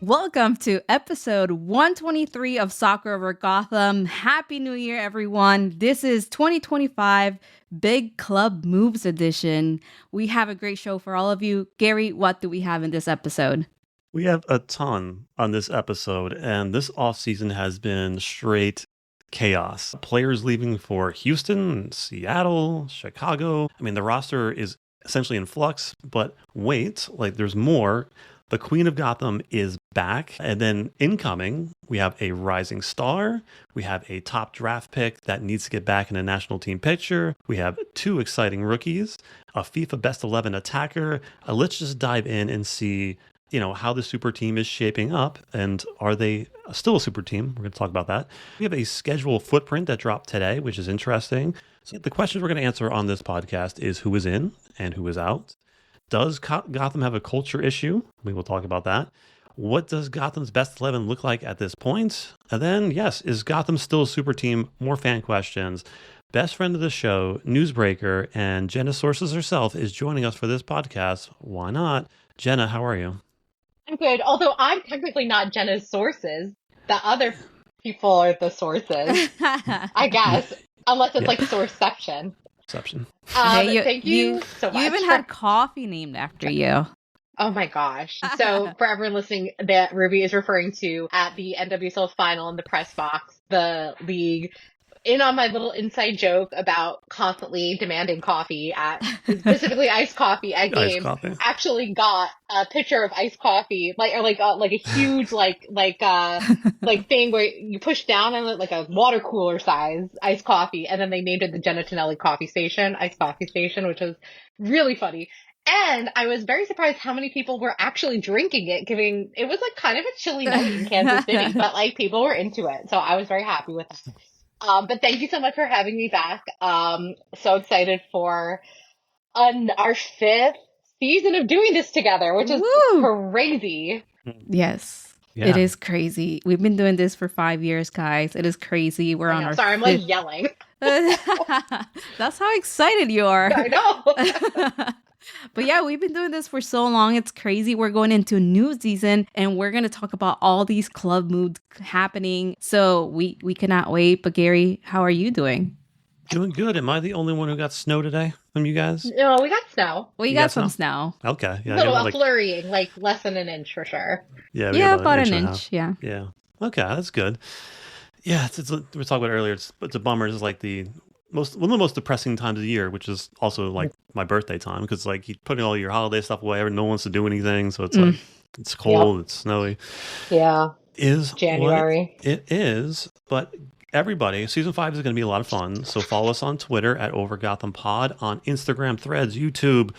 Welcome to episode 123 of Soccer Over Gotham. Happy New Year, everyone. This is 2025 Big Club Moves edition. We have a great show for all of you. Gary, what do we have in this episode? We have a ton on this episode, and this offseason has been straight chaos. Players leaving for Houston, Seattle, Chicago. I mean, the roster is essentially in flux, but wait, there's more. The Queen of Gotham is back. And then incoming, we have a rising star. We have a top draft pick that needs to get back in a national team picture. We have two exciting rookies, a FIFA Best 11 attacker. Let's just dive in and see how the super team is shaping up, and are they still a super team? We're going to talk about that. We have a schedule footprint that dropped today, which is interesting. So the questions we're going to answer on this podcast is who is in and who is out. Does Gotham have a culture issue? We will talk about that. What does Gotham's best 11 look like at this point? And then, yes, is Gotham still a super team? More fan questions. Best friend of the show, newsbreaker, and Jenna Sources herself is joining us for this podcast. Why not? Jenna, how are you? I'm good, although I'm technically not Jenna's sources. The other people are the sources, I guess, unless it's like sourceception. Thank you so much. You even had coffee named after you. Oh my gosh. So for everyone listening, that Ruby is referring to at the NWSL final in the press box, the league in on my little inside joke about constantly demanding coffee at specifically iced coffee at games. Actually got a pitcher of iced coffee, like a huge thing where you push down on it, like a water cooler size iced coffee, and then they named it the Jenna Tonelli coffee station, iced coffee station, which was really funny. And I was very surprised how many people were actually drinking it, it was like kind of a chilly night in Kansas City, but like people were into it. So I was very happy with that. But thank you so much for having me back. So excited for our fifth season of doing this together, which is crazy. Yes, It is crazy. We've been doing this for 5 years, guys. It is crazy. We're on our Sorry, I'm like yelling. That's how excited you are. I know. But yeah, we've been doing this for so long. It's crazy. We're going into a new season and we're going to talk about all these club moves happening. So we cannot wait. But Gary, how are you doing? Doing good. Am I the only one who got snow today from you guys? No, we got snow. We got some snow. Okay. Yeah, a little flurrying, like less than an inch for sure. Yeah, about an inch. Yeah. Yeah. Okay, that's good. Yeah, we were talking about earlier. It's a bummer. It's like one of the most depressing times of the year, which is also like my birthday time, because like you putting all your holiday stuff away, no one wants to do anything, so it's like it's cold, It's snowy. Yeah, is January. It is, but everybody, season 5 is going to be a lot of fun. So follow us on Twitter at Over Gotham Pod, on Instagram, Threads, YouTube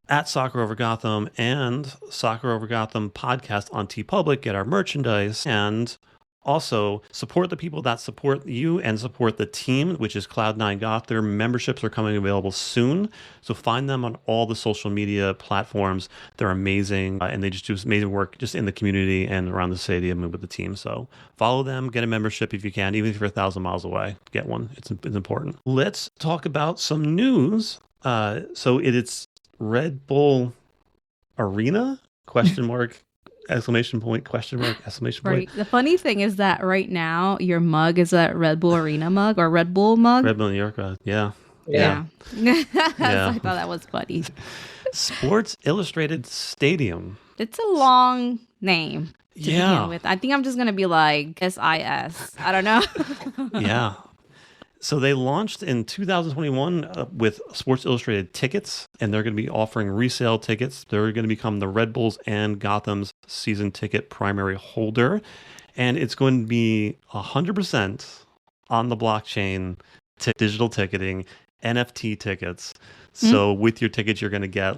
at Soccer Over Gotham, and Soccer Over Gotham podcast on TeePublic. Get our merchandise, and also support the people that support you and support the team, which is Cloud9 Goth. Their memberships are coming available soon, so find them on all the social media platforms. They're amazing, and they just do amazing work just in the community and around the stadium and with the team. So follow them, get a membership if you can, even if you're 1,000 miles away, get one. It's important. Let's talk about some news. So it's Red Bull Arena ? Exclamation point, exclamation point. Right. The funny thing is that right now your mug is a Red Bull Arena mug or Red Bull mug. Red Bull New York, yeah. So I thought that was funny. Sports Illustrated Stadium. It's a long name to begin with. I think I'm just going to be like SIS. I don't know. Yeah. So they launched in 2021 with Sports Illustrated tickets, and they're going to be offering resale tickets. They're going to become the Red Bulls and Gotham's season ticket primary holder, and it's going to be 100% on the blockchain, digital ticketing, NFT tickets. So with your tickets, you're going to get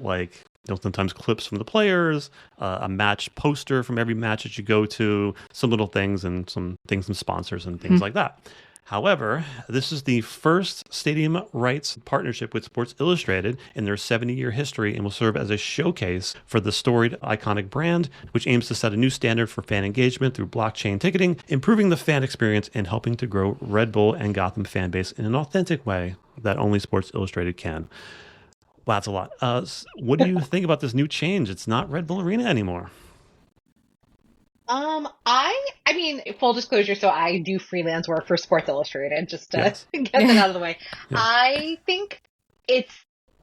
sometimes clips from the players, a match poster from every match that you go to, some little things and some sponsors and things like that. However, this is the first stadium rights partnership with Sports Illustrated in their 70-year history and will serve as a showcase for the storied, iconic brand, which aims to set a new standard for fan engagement through blockchain ticketing, improving the fan experience and helping to grow Red Bull and Gotham fan base in an authentic way that only Sports Illustrated can. Wow, that's a lot. What do you think about this new change? It's not Red Bull Arena anymore. I mean, full disclosure, so I do freelance work for Sports Illustrated, just to Yes. get that out of the way. Yeah. I think it's,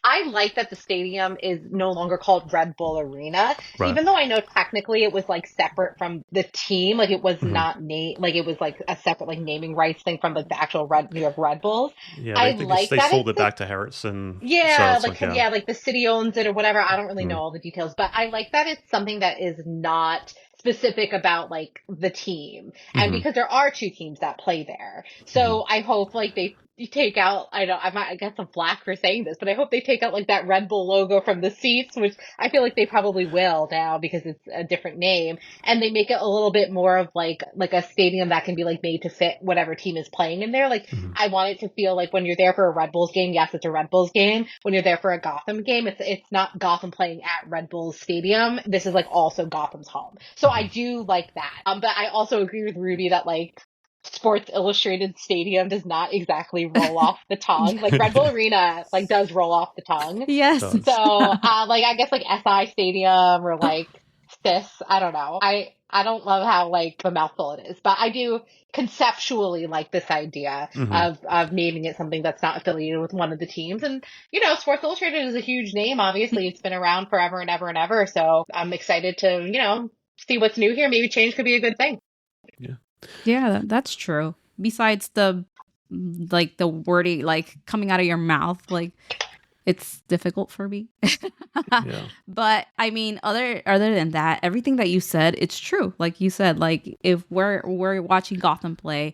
I like that the stadium is no longer called Red Bull Arena, Right. even though I know technically it was like separate from the team, like it was hmm not like it was like a separate like naming rights thing from like the actual New York Red Bulls. Yeah, I they like that sold it's it like, back to Harrison, so yeah, it's like, like 'cause yeah. yeah, like the city owns it or whatever. I don't really know Mhm. all the details, but I like that it's something that is not specific about like the team. And Mhm. because there are two teams that play there. Mhm. So I hope like they take out, I get some flack for saying this, but I hope they take out like that Red Bull logo from the seats, which I feel like they probably will now because it's a different name. And they make it a little bit more of like a stadium that can be like made to fit whatever team is playing in there. Like Mhm. I want it to feel like when you're there for a Red Bulls game, yes, it's a Red Bulls game. When you're there for a Gotham game, it's not Gotham playing at Red Bulls Stadium. This is like also Gotham's home. So I Mhm. do like that. But I also agree with Ruby that like Sports Illustrated Stadium does not exactly roll off the tongue. Like Red Bull Arena like does roll off the tongue. Yes. So Does. like I guess like SI Stadium or like this, I don't know. I don't love how like a mouthful it is, but I do conceptually like this idea Mhm. of naming it something that's not affiliated with one of the teams. And Sports Illustrated is a huge name. Obviously, it's been around forever and ever and ever. So I'm excited to see what's new here. Maybe change could be a good thing. Yeah. Yeah, that's true. Besides the like the wordy like coming out of your mouth, like it's difficult for me. Yeah. But I mean, other than that, everything that you said, it's true. Like you said, like if we're watching Gotham play,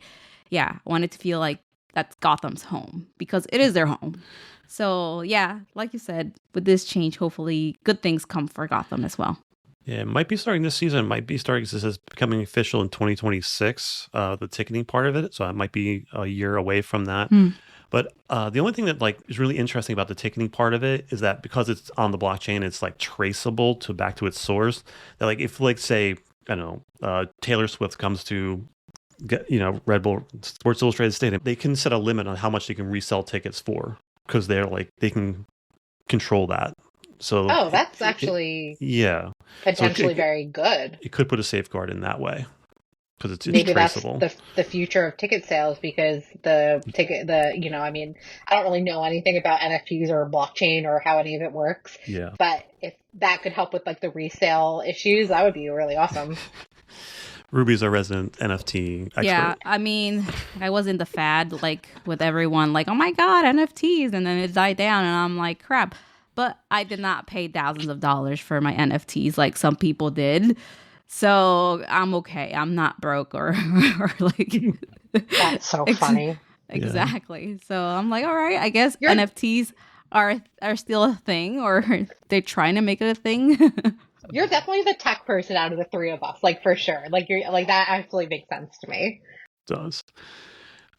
yeah, I want it to feel like that's Gotham's home because it is their home. So yeah, like you said, with this change, hopefully good things come for Gotham as well. Yeah, it might be starting this season. It might be starting because this is becoming official in 2026, the ticketing part of it. So it might be a year away from that. Hmm. But the only thing that like is really interesting about the ticketing part of it is that because it's on the blockchain, it's like traceable to back to its source. That like if like say I don't know Taylor Swift comes to get Red Bull Sports Illustrated Stadium, they can set a limit on how much they can resell tickets for because they're like they can control that. So Oh, that's actually yeah, so potentially very good. it could put a safeguard in that way because it's Maybe that's traceable. the future of ticket sales because I mean, I don't really know anything about NFTs or blockchain or how any of it works, Yeah. but if that could help with like the resale issues, that would be really awesome. Ruby's our resident NFT Yeah, expert. I mean, I was in the fad like with everyone, like, oh my God, NFTs. And then it died down, and I'm like, crap. But I did not pay thousands of dollars for my NFTs like some people did. So I'm okay. I'm not broke or like, That's so ex- funny. Yeah. exactly. So I'm like, all right, I guess You're NFTs are still a thing, or they're trying to make it a thing. you're definitely the tech person out of the three of us, like for sure. Like you're like that actually makes sense to me. Does.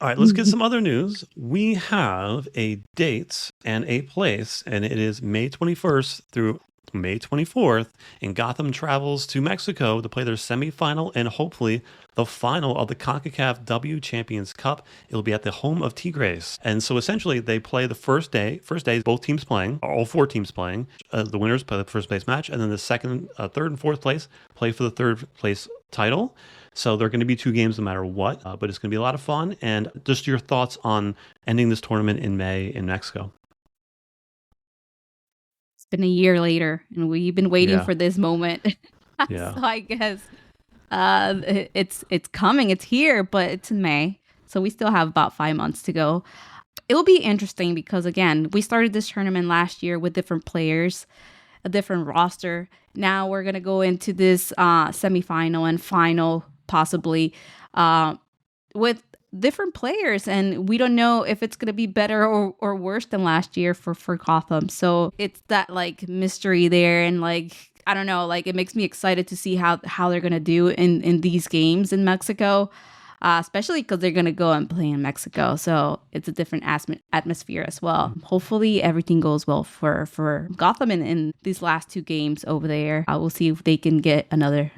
All right, let's get some other news. We have a date and a place, and it is May 21st through May 24th, and Gotham travels to Mexico to play their semifinal and hopefully the final of the CONCACAF W Champions Cup. It'll be at the home of Tigres. And so essentially they play the first day, both teams playing, all four teams playing. The winners play the first place match, and then the second, third, and fourth place play for the third place title. So there are going to be two games no matter what, but it's going to be a lot of fun. And just your thoughts on ending this tournament in May in Mexico. It's been a year later, and we've been waiting Yeah. for this moment. Yeah. So I guess it's coming. It's here, but it's in May, so we still have about 5 months to go. It will be interesting because again, we started this tournament last year with different players, a different roster. Now we're gonna go into this semifinal and final, possibly, with different players, and we don't know if it's going to be better or worse than last year for Gotham. So it's that like mystery there, and like I don't know, like it makes me excited to see how they're going to do in these games in Mexico, especially because they're going to go and play in Mexico, so it's a different atmosphere as well. Hopefully everything goes well for Gotham in these last two games over there. We'll see if they can get another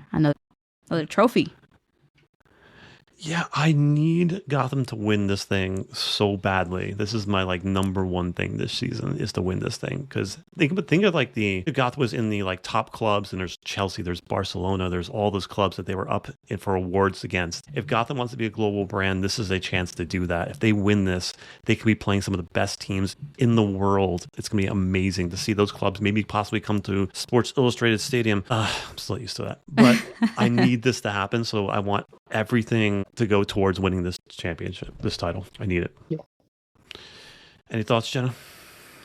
trophy. Yeah, I need Gotham to win this thing so badly. This is my like number one thing this season is to win this thing because think of like if Gotham was in the like top clubs and there's Chelsea, there's Barcelona, there's all those clubs that they were up for awards against. If Gotham wants to be a global brand, this is a chance to do that. If they win this, they could be playing some of the best teams in the world. It's gonna be amazing to see those clubs maybe possibly come to Sports Illustrated Stadium. I'm still used to that, but I need this to happen. So I want everything to go towards winning this championship, this title. I need it. Yeah. Any thoughts, Jenna?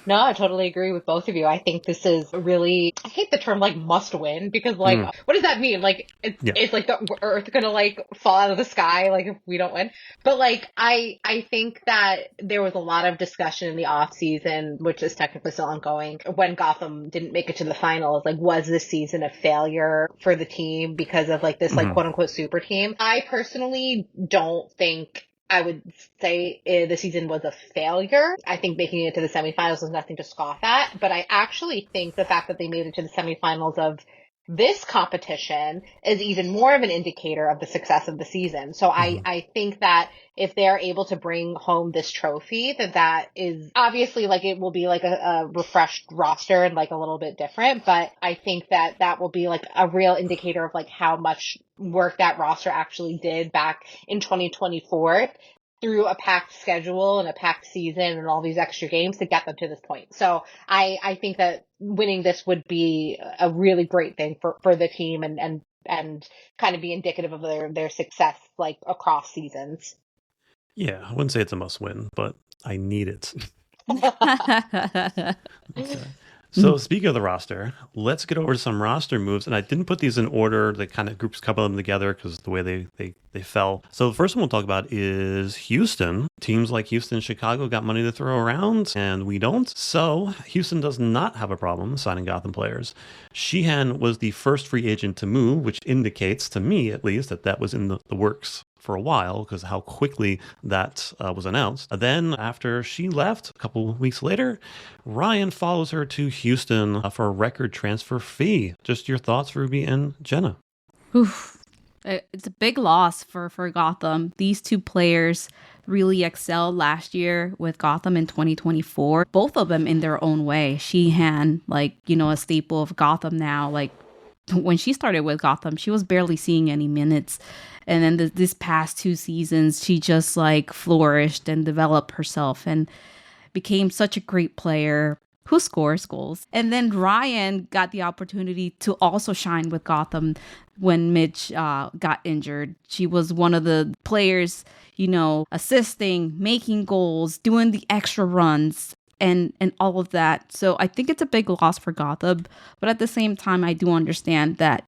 No, I totally agree with both of you. I think this is really, I hate the term like must win because like, what does that mean? Like, it's like the earth gonna like fall out of the sky, like if we don't win. But like, I think that there was a lot of discussion in the off season, which is technically still ongoing, when Gotham didn't make it to the finals. Like, was this season a failure for the team because of like this like quote unquote super team? I personally don't think I would say the season was a failure. I think making it to the semifinals was nothing to scoff at, but I actually think the fact that they made it to the semifinals of this competition is even more of an indicator of the success of the season. So I think that if they're able to bring home this trophy, that is obviously like it will be like a refreshed roster and like a little bit different. But I think that will be like a real indicator of like how much work that roster actually did back in 2024 through a packed schedule and a packed season and all these extra games to get them to this point. So I think that winning this would be a really great thing for the team and kind of be indicative of their success like across seasons. Yeah, I wouldn't say it's a must win, but I need it. Okay. So speaking of the roster, let's get over to some roster moves. And I didn't put these in order. They kind of groups a couple of them together because the way they fell. So the first one we'll talk about is Houston. Teams like Houston and Chicago got money to throw around, and we don't. So Houston does not have a problem signing Gotham players. Sheehan was the first free agent to move, which indicates, to me at least, that was in the works for a while because how quickly that was announced. Then after she left, a couple weeks later, Ryan follows her to Houston for a record transfer fee. Just your thoughts, Ruby and Jenna. Oof. It's a big loss for Gotham. These two players really excelled last year with Gotham in 2024. Both of them in their own way. Sheehan, like, a staple of Gotham now. Like, when she started with Gotham, she was barely seeing any minutes. And then this past 2 seasons, she just like flourished and developed herself and became such a great player who scores goals. And then Ryan got the opportunity to also shine with Gotham when Mitch got injured. She was one of the players, assisting, making goals, doing the extra runs, and all of that. So I think it's a big loss for Gotham. But at the same time, I do understand that,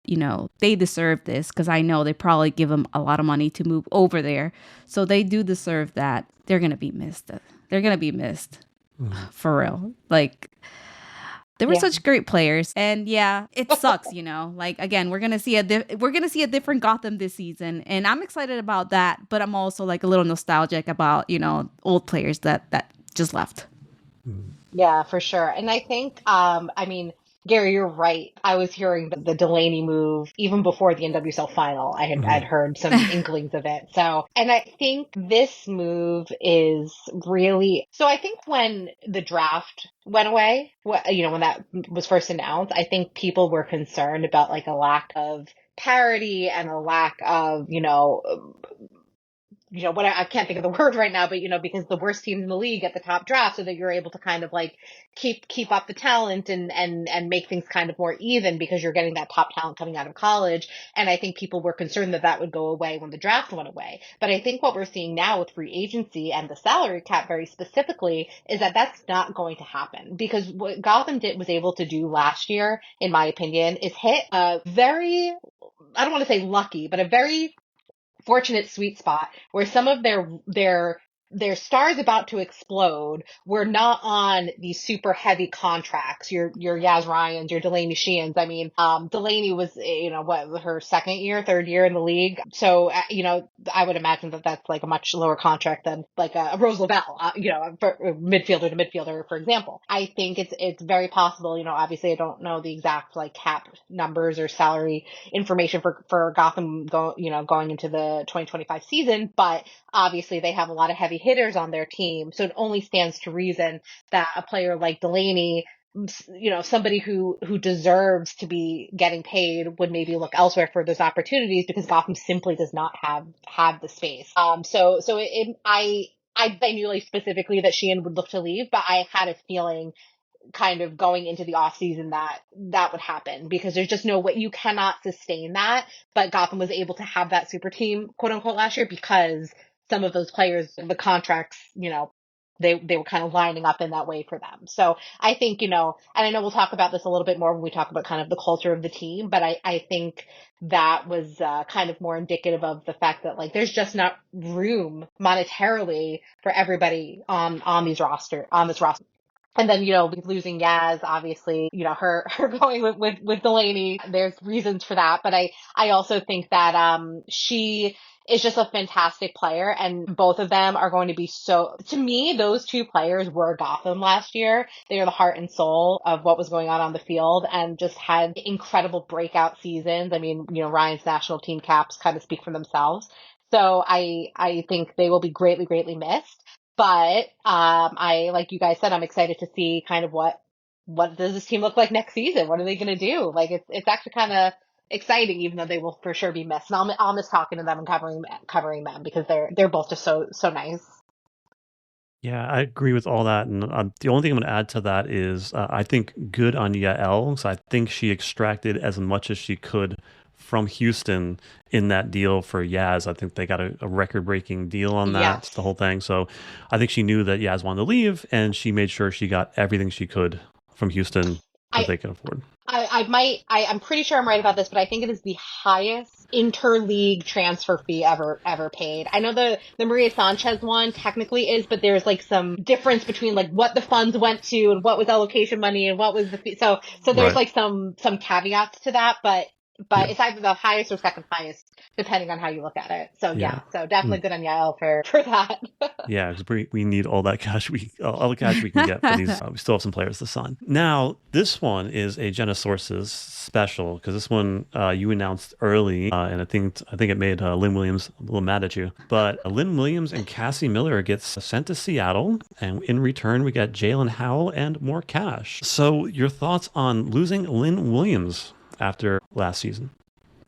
they deserve this because I know they probably give them a lot of money to move over there. So they do deserve that. They're going to be missed. They're going to be missed. For real. Like, they were such great players. And yeah, it sucks, Like, again, we're going to see a different Gotham this season. And I'm excited about that. But I'm also like a little nostalgic about, old players that just left. Yeah, for sure. And I think, Gary, you're right. I was hearing the Delaney move even before the NWSL final. I'd heard some inklings of it. So, and I think this move is really, so I think when the draft went away, when that was first announced, I think people were concerned about like a lack of parity and a lack of, what I can't think of the word right now, but because the worst teams in the league at the top draft, so that you're able to kind of like keep up the talent and make things kind of more even because you're getting that top talent coming out of college. And I think people were concerned that would go away when the draft went away. But I think what we're seeing now with free agency and the salary cap very specifically is that that's not going to happen, because what Gotham was able to do last year, in my opinion, is hit a very, I don't want to say lucky, but a very fortunate sweet spot where some of their their star's about to explode. We're not on these super heavy contracts. Your Yaz Ryans, your Delaney Sheehan's. I mean, Delaney was, her third year in the league. So, I would imagine that that's like a much lower contract than like a Rose Lavelle, for midfielder to midfielder, for example. I think it's very possible, obviously I don't know the exact like cap numbers or salary information for Gotham going into the 2025 season, but obviously they have a lot of heavy hitters on their team. So it only stands to reason that a player like Delaney, somebody who deserves to be getting paid, would maybe look elsewhere for those opportunities because Gotham simply does not have the space. I knew like specifically that Sheehan would look to leave, but I had a feeling kind of going into the off season that would happen because there's just no way you cannot sustain that. But Gotham was able to have that super team, quote unquote, last year because some of those players, the contracts, they were kind of lining up in that way for them. So I think, and I know we'll talk about this a little bit more when we talk about kind of the culture of the team, but I think that was kind of more indicative of the fact that like there's just not room monetarily for everybody on this roster. And then, with losing Yaz, obviously, her going with Delaney, there's reasons for that. But I also think that, she is just a fantastic player and both of them are going to be to me, those two players were Gotham last year. They are the heart and soul of what was going on the field and just had incredible breakout seasons. I mean, Ryan's national team caps kind of speak for themselves. So I think they will be greatly, greatly missed. But like you guys said, I'm excited to see kind of what does this team look like next season? What are they going to do? Like it's actually kind of exciting, even though they will for sure be missed. And I'll miss talking to them and covering them because they're both just so nice. Yeah, I agree with all that. And the only thing I'm going to add to that is I think good on Yael. So I think she extracted as much as she could from Houston in that deal for Yaz. I think they got a record-breaking deal on that, Yes. the whole thing. So I think she knew that Yaz wanted to leave, and she made sure she got everything she could from Houston that they could afford. I'm pretty sure I'm right about this, but I think it is the highest interleague transfer fee ever paid. I know the Maria Sanchez one technically is, but there's like some difference between like what the funds went to and what was allocation money and what was the fee. So there's like some caveats to that, but it's either the highest or second highest, depending on how you look at it. So so definitely good on Yael for that. Yeah, because we need all that cash all the cash we can get for these. We still have some players to sign. Now, this one is a Jenna Sources special because this one you announced early, and I think it made Lynn Williams a little mad at you. But Lynn Williams and Cassie Miller gets sent to Seattle, and in return we got Jalen Howell and more cash. So, your thoughts on losing Lynn Williams after last season?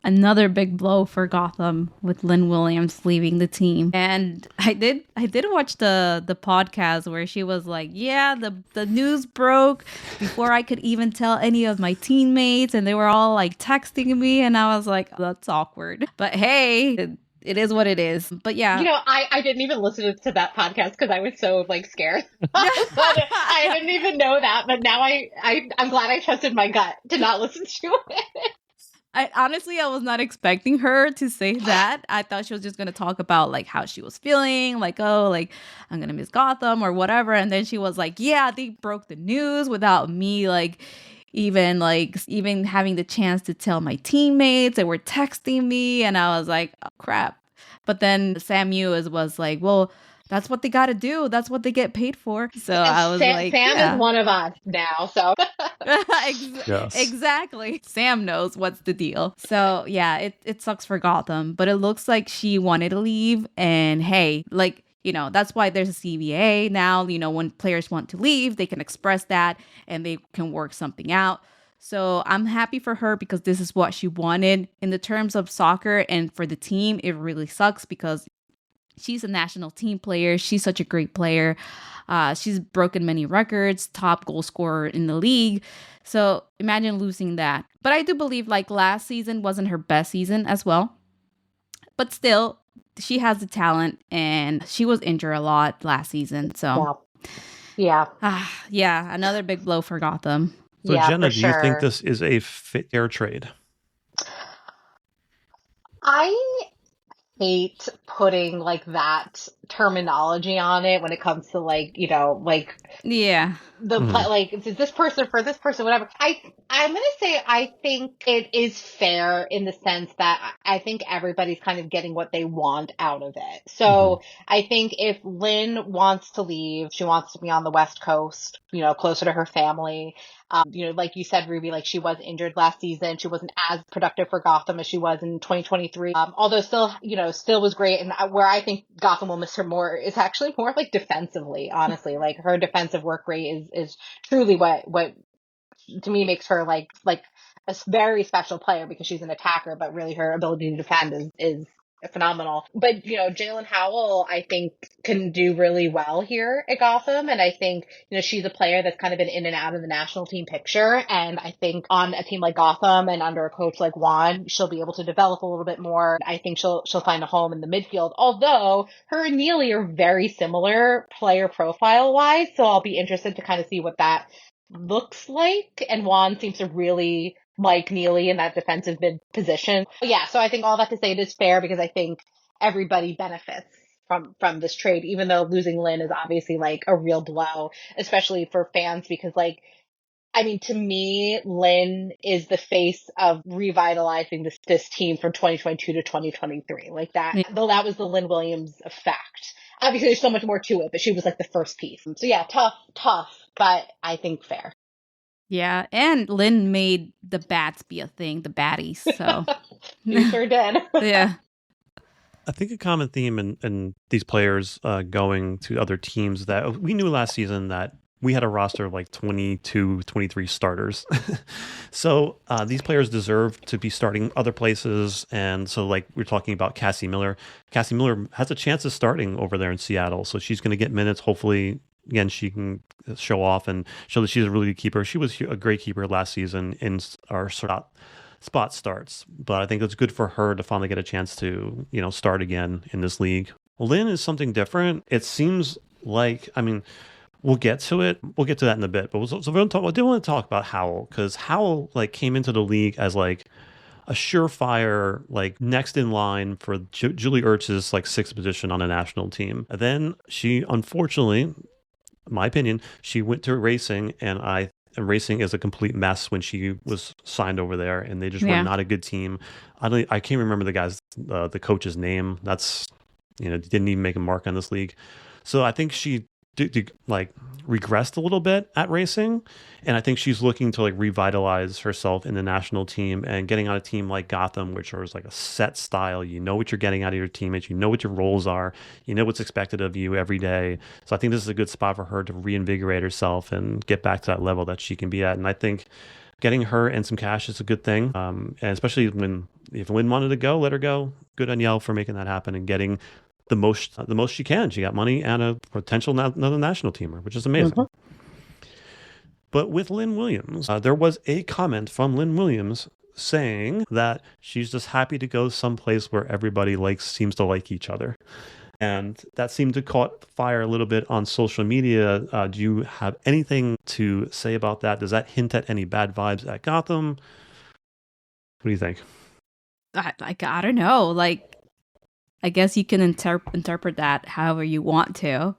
Another big blow for Gotham with Lynn Williams leaving the team. And I did watch the podcast where she was like, yeah, the news broke before I could even tell any of my teammates, and they were all like texting me, and I was like, that's awkward. But hey, it is what it is. But yeah. I didn't even listen to that podcast because I was so like scared. I didn't even know that. But now I'm glad I trusted my gut to not listen to it. I was not expecting her to say that. I thought she was just going to talk about like how she was feeling, like, oh, like I'm going to miss Gotham or whatever. And then she was like, yeah, they broke the news without me even having the chance to tell my teammates. They were texting me and I was like, oh, crap. But then Sam was like, well, that's what they got to do. That's what they get paid for. So I was like, Sam is one of us now. So Yes. Exactly. Sam knows what's the deal. So yeah, it sucks for Gotham, but it looks like she wanted to leave. And hey, like, that's why there's a CBA now. When players want to leave, they can express that and they can work something out. So I'm happy for her because this is what she wanted. In the terms of soccer and for the team, it really sucks because she's a national team player. She's such a great player. She's broken many records, top goal scorer in the league. So imagine losing that. But I do believe like last season wasn't her best season as well. But still, she has the talent and she was injured a lot last season. So yeah, another big blow for Gotham. So Jenna, do you think this is a fair trade? I hate putting like that terminology on it when it comes to like, Yeah. like is this person for this person, whatever. I'm gonna say I think it is fair in the sense that I think everybody's kind of getting what they want out of it. So I think if Lynn wants to leave, she wants to be on the West Coast, closer to her family. Like you said, Ruby, like she was injured last season. She wasn't as productive for Gotham as she was in 2023. Although still was great. And where I think Gotham will miss her more is actually more like defensively, honestly. Like her defensive work rate is truly what to me makes her like a very special player, because she's an attacker, but really her ability to defend is phenomenal. But Jalen Howell, I think, can do really well here at Gotham, and I think she's a player that's kind of been in and out of the national team picture, and I think on a team like Gotham and under a coach like Juan, she'll be able to develop a little bit more. I think she'll find a home in the midfield, although her and Neely are very similar player profile wise, so I'll be interested to kind of see what that looks like. And Juan seems to really like Neely in that defensive mid position. But yeah, so I think all that to say it is fair, because I think everybody benefits from this trade, even though losing Lynn is obviously like a real blow, especially for fans, because to me, Lynn is the face of revitalizing this team from 2022 to 2023. Like that, though that was the Lynn Williams effect. Obviously, there's so much more to it, but she was like the first piece. So yeah, tough, but I think fair. Yeah, and Lynn made the bats be a thing, the baddies. So you sure did. Yeah. I think a common theme in these players going to other teams, that we knew last season that we had a roster of like 22, 23 starters. So these players deserve to be starting other places. And so like we're talking about Cassie Miller. Cassie Miller has a chance of starting over there in Seattle. So she's going to get minutes. Hopefully, again, she can show off and show that she's a really good keeper. She was a great keeper last season in our spot starts. But I think it's good for her to finally get a chance to, start again in this league. Lynn is something different. It seems like, we'll get to it. We'll get to that in a bit. But I do want to talk about Howell, because Howell came into the league as a surefire, next in line for Julie Ertz's sixth position on a national team. And then she, unfortunately, in my opinion, she went to racing, and racing is a complete mess when she was signed over there, and they just were not a good team. I can't remember the coach's name. That's didn't even make a mark on this league. So I think she regressed a little bit at racing, and I think she's looking to revitalize herself in the national team and getting on a team like Gotham, which is a set style. You know what you're getting out of your teammates. You know what your roles are. You know what's expected of you every day. So I think this is a good spot for her to reinvigorate herself and get back to that level that she can be at. And I think getting her and some cash is a good thing, and especially if Lynn wanted to go, let her go. Good on Yale for making that happen and getting the most she can. She got money and a potential another national teamer, which is amazing. But with Lynn Williams, there was a comment from Lynn Williams saying that she's just happy to go someplace where everybody seems to like each other. And that seemed to caught fire a little bit on social media. Do you have anything to say about that? Does that hint at any bad vibes at Gotham? What do you think? I don't know. I guess you can interpret that however you want to.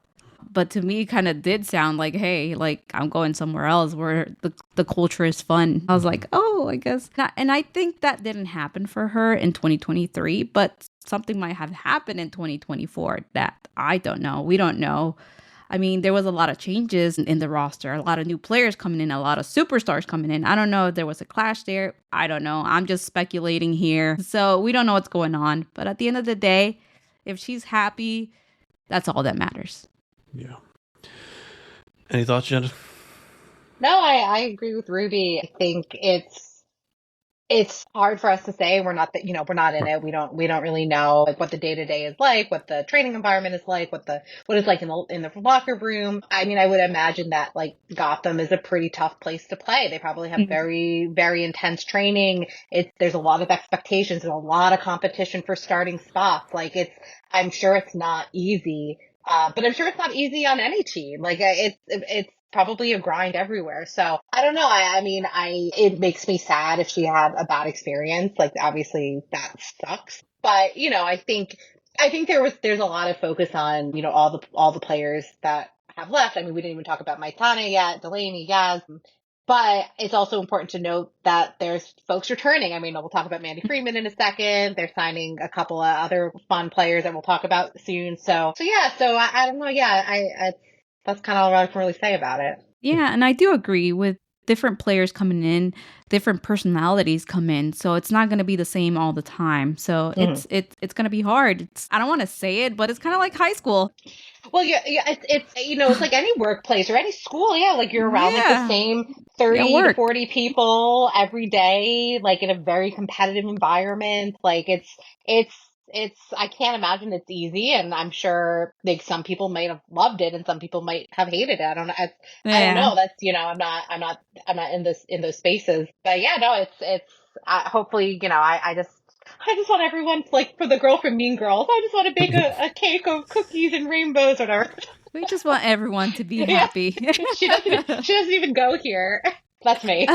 But to me, it kind of did sound like, hey, I'm going somewhere else where the culture is fun. I was like, oh, I guess not. And I think that didn't happen for her in 2023, but something might have happened in 2024 that I don't know. We don't know. There was a lot of changes in the roster, a lot of new players coming in, a lot of superstars coming in. I don't know if there was a clash there. I don't know. I'm just speculating here. So we don't know what's going on. But at the end of the day, if she's happy, that's all that matters. Yeah. Any thoughts, Jenna? No, I agree with Ruby. I think it's hard for us to say. We're not we're not in it. We don't really know what the day to day is like, what the training environment is like, what it's like in the locker room. I would imagine that Gotham is a pretty tough place to play. They probably have very, very intense training. There's a lot of expectations. There's a lot of competition for starting spots. I'm sure it's not easy, but I'm sure it's not easy on any team. It's probably a grind everywhere. So I don't know. It makes me sad if she had a bad experience. Obviously that sucks. But, I think I think there's a lot of focus on, all the players that have left. I mean, we didn't even talk about Maitane yet, Delaney, Yaz. But it's also important to note that there's folks returning. I mean, we'll talk about Mandy Freeman in a second. They're signing a couple of other fun players that we'll talk about soon. So yeah, I don't know. Yeah, that's kind of all I can really say about it. Yeah, and I do agree with different players coming in, different personalities come in, so it's not going to be the same all the time. So it's going to be hard. I don't want to say it, but it's kind of like high school. Well, yeah, it's like any workplace or any school. Yeah, like you're around like the same 30 to 40 people every day, like in a very competitive environment. Like it's I can't imagine it's easy, and I'm sure like some people might have loved it and some people might have hated it. I don't know. I don't know. That's I'm not in those spaces. But yeah, no, it's hopefully I just want everyone, like for the girl from Mean Girls, I just want to bake a cake of cookies and rainbows or whatever. We just want everyone to be happy. She doesn't even go here. That's me.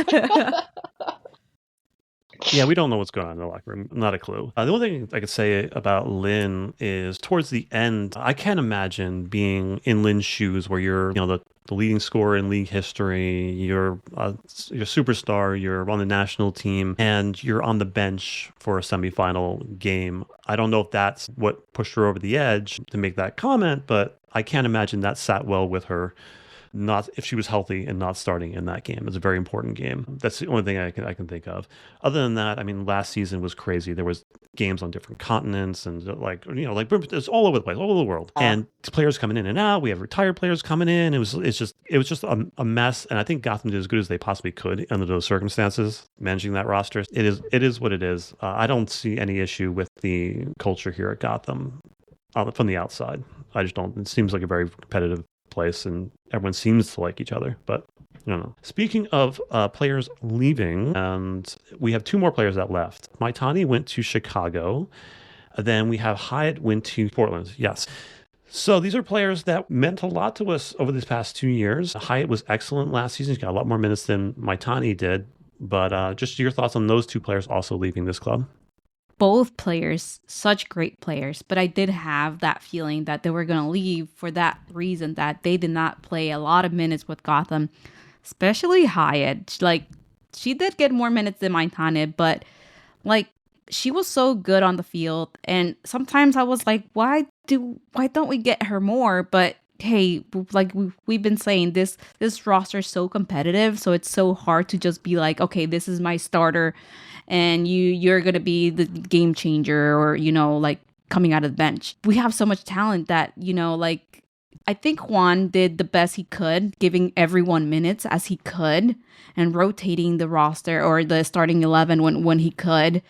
Yeah, we don't know what's going on in the locker room. Not a clue. The only thing I could say about Lynn is towards the end, I can't imagine being in Lynn's shoes where you're, the leading scorer in league history, you're a superstar, you're on the national team, and you're on the bench for a semifinal game. I don't know if that's what pushed her over the edge to make that comment, but I can't imagine that sat well with her. Not if she was healthy and not starting in that game. It's a very important game. That's the only thing I can think of. Other than that, I mean, last season was crazy. There was games on different continents and it's all over the place, all over the world. And players coming in and out. We have retired players coming in. It was just a mess. And I think Gotham did as good as they possibly could under those circumstances, managing that roster. It is what it is. I don't see any issue with the culture here at Gotham from the outside. I just don't. It seems like a very competitive place and everyone seems to like each other, but I don't know. Speaking of players leaving, and we have two more players that left. Maitane went to Chicago. Then we have Hyatt went to Portland. Yes. So these are players that meant a lot to us over these past 2 years. Hyatt was excellent last season. He got a lot more minutes than Maitane did. But just your thoughts on those two players also leaving this club? Both players, such great players, but I did have that feeling that they were going to leave for that reason, that they did not play a lot of minutes with Gotham, especially Hyatt. Like, she did get more minutes than Maitane, but like, she was so good on the field, and sometimes I was like, why don't we get her more? But hey, like we've been saying, this roster is so competitive, so it's so hard to just be like, okay, this is my starter and you're gonna be the game changer, or like coming out of the bench. We have so much talent that like I think Juan did the best he could, giving everyone minutes as he could and rotating the roster or the starting 11 when he could.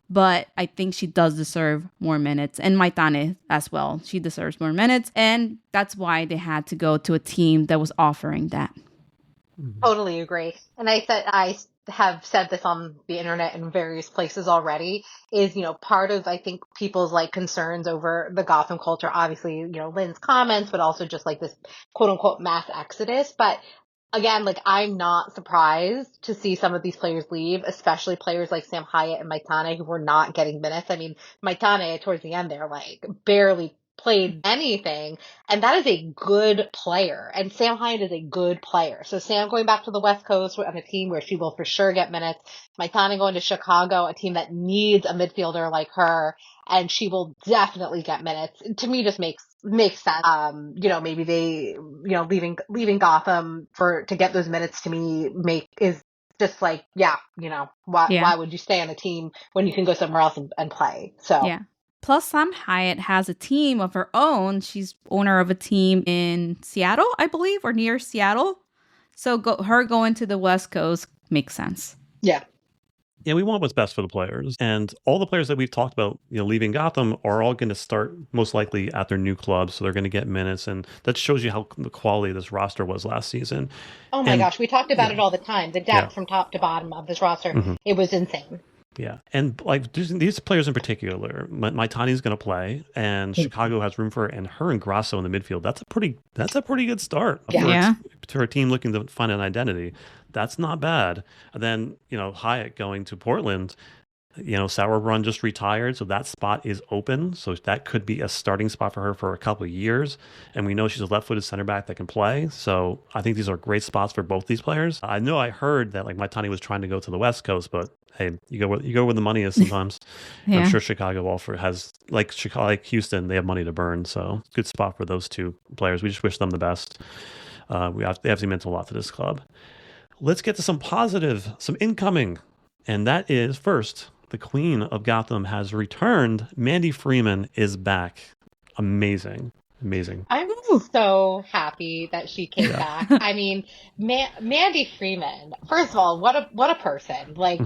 But I think she does deserve more minutes, and Maitane as well. She deserves more minutes, and that's why they had to go to a team that was offering that. Totally agree. And I have said this on the internet in various places already, is, part of, I think, people's like concerns over the Gotham culture, obviously, Lynn's comments, but also just like this quote unquote mass exodus. But again, like, I'm not surprised to see some of these players leave, especially players like Sam Hyatt and Maitane who were not getting minutes. I mean, Maitane towards the end there, like, barely played anything, and that is a good player, and Sam Hyatt is a good player. So Sam going back to the West Coast on a team where she will for sure get minutes, Maitane going to Chicago, a team that needs a midfielder like her, and she will definitely get minutes. To me, just makes sense. Maybe they, leaving Gotham to get those minutes, to me is just like, why would you stay on a team when you can go somewhere else and play? So yeah. Plus, Sam Hyatt has a team of her own. She's owner of a team in Seattle, I believe, or near Seattle. So her going to the West Coast makes sense. Yeah. Yeah, we want what's best for the players. And all the players that we've talked about, leaving Gotham are all going to start most likely at their new clubs. So they're going to get minutes. And that shows you how the quality of this roster was last season. Oh my gosh, we talked about it all the time. The depth from top to bottom of this roster, It was insane. Yeah, and like these players in particular, Maitane's going to play, and Chicago has room for her, and her and Grasso in the midfield. That's a pretty good start for a team looking to find an identity. That's not bad. And then Hyatt going to Portland. Sauerbrunn just retired, so that spot is open. So that could be a starting spot for her for a couple of years. And we know she's a left-footed center back that can play. So I think these are great spots for both these players. I know I heard that like Maitani was trying to go to the West Coast, but hey, you go where the money is sometimes. And I'm sure Chicago also has like Houston, they have money to burn. So good spot for those two players. We just wish them the best. They obviously meant a lot to this club. Let's get to some incoming. And that is first, the Queen of Gotham has returned. Mandy Freeman is back. Amazing. I'm so happy that she came back. I mean, Mandy Freeman, first of all, what a person. Like,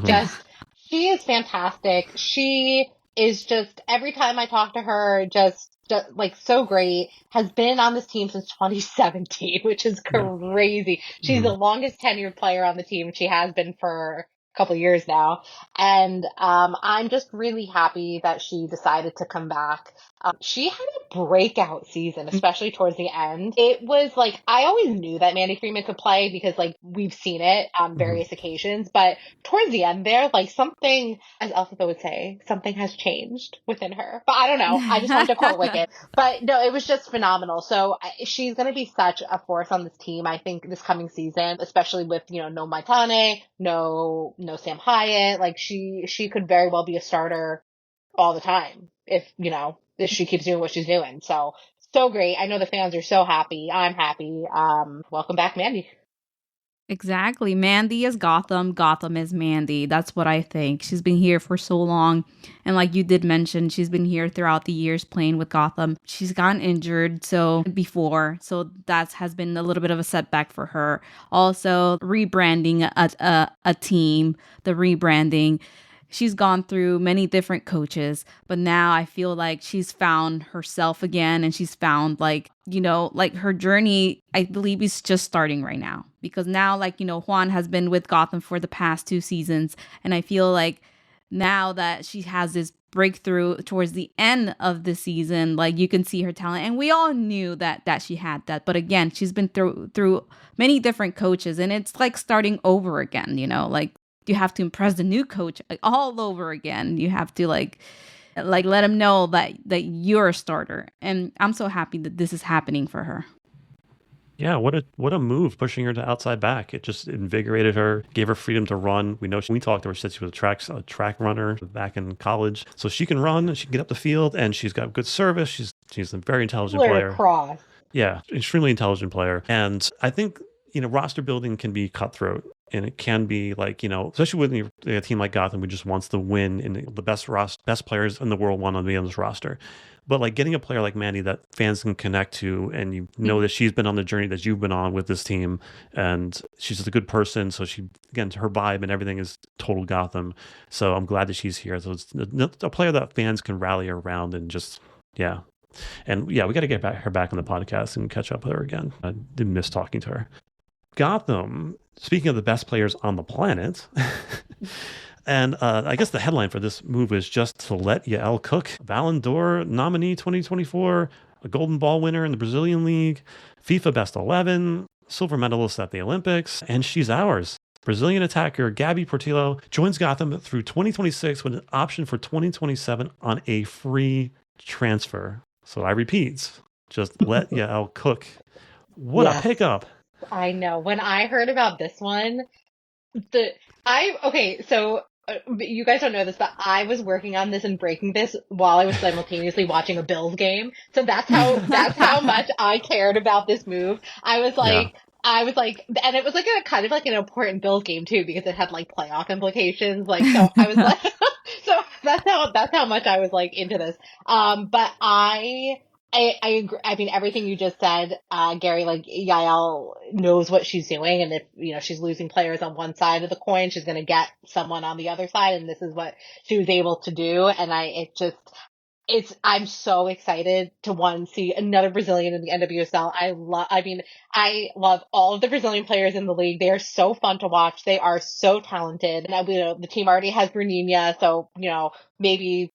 she is fantastic. She is just, every time I talk to her, just like so great. Has been on this team since 2017, which is crazy. She's the longest tenured player on the team. She has been for a couple of years now. And I'm just really happy that she decided to come back. She had a breakout season, especially towards the end. It was like, I always knew that Mandy Freeman could play because like we've seen it on various occasions, but towards the end there, like something, as Elphaba would say, something has changed within her. But I don't know. I just wanted to quote Wicked. But no, it was just phenomenal. So she's going to be such a force on this team, I think, this coming season, especially with, no Maitane, no Sam Hyatt. Like she could very well be a starter all the time if she keeps doing what she's doing. So great. I know the fans are so happy. I'm happy. Welcome back, Mandy. Exactly. Mandy is Gotham. Gotham is Mandy. That's what I think. She's been here for so long. And like you did mention, she's been here throughout the years playing with Gotham. She's gotten injured before. So that has been a little bit of a setback for her. Also, rebranding a team, the rebranding. She's gone through many different coaches, but now I feel like she's found herself again, and she's found like her journey, I believe, is just starting right now, because now Juan has been with Gotham for the past 2 seasons, and I feel like now that she has this breakthrough towards the end of the season, like you can see her talent, and we all knew that she had that, but again, she's been through many different coaches, and it's like starting over again, like you have to impress the new coach all over again. You have to like let him know that you're a starter. And I'm so happy that this is happening for her. Yeah, what a move, pushing her to outside back. It just invigorated her, gave her freedom to run. We know we talked to her, she said she was a track runner back in college. So she can run, she can get up the field, and she's got good service. She's a very intelligent player. Cross. Yeah, extremely intelligent player. And I think, roster building can be cutthroat. And it can be like, especially with a team like Gotham who just wants to win, and the best players in the world want to be on this roster. But like getting a player like Mandy that fans can connect to, and that she's been on the journey that you've been on with this team, and she's just a good person. So her vibe and everything is total Gotham. So I'm glad that she's here. So it's a player that fans can rally around, and just, yeah. And yeah, we got to get her back on the podcast and catch up with her again. I did miss talking to her. Gotham, speaking of the best players on the planet, and I guess the headline for this move is just to let Yael Cook, Ballon d'Or nominee 2024, a Golden Ball winner in the Brazilian League, FIFA Best 11, silver medalist at the Olympics, and she's ours. Brazilian attacker Gabi Portillo joins Gotham through 2026 with an option for 2027 on a free transfer. So I repeat, just let Yael Cook. What a pickup. I know. When I heard about this one, so you guys don't know this, but I was working on this and breaking this while I was simultaneously watching a Bills game. So that's how much I cared about this move. I was like, and it was like a kind of like an important Bills game too, because it had like playoff implications. Like, so I was like, so that's how much I was like into this. But I agree. I mean, everything you just said, Gary, like Yael knows what she's doing. And if, she's losing players on one side of the coin, she's going to get someone on the other side. And this is what she was able to do. And I'm so excited to see another Brazilian in the NWSL. I love all of the Brazilian players in the league. They are so fun to watch. They are so talented. And the team already has Bruninha. So, maybe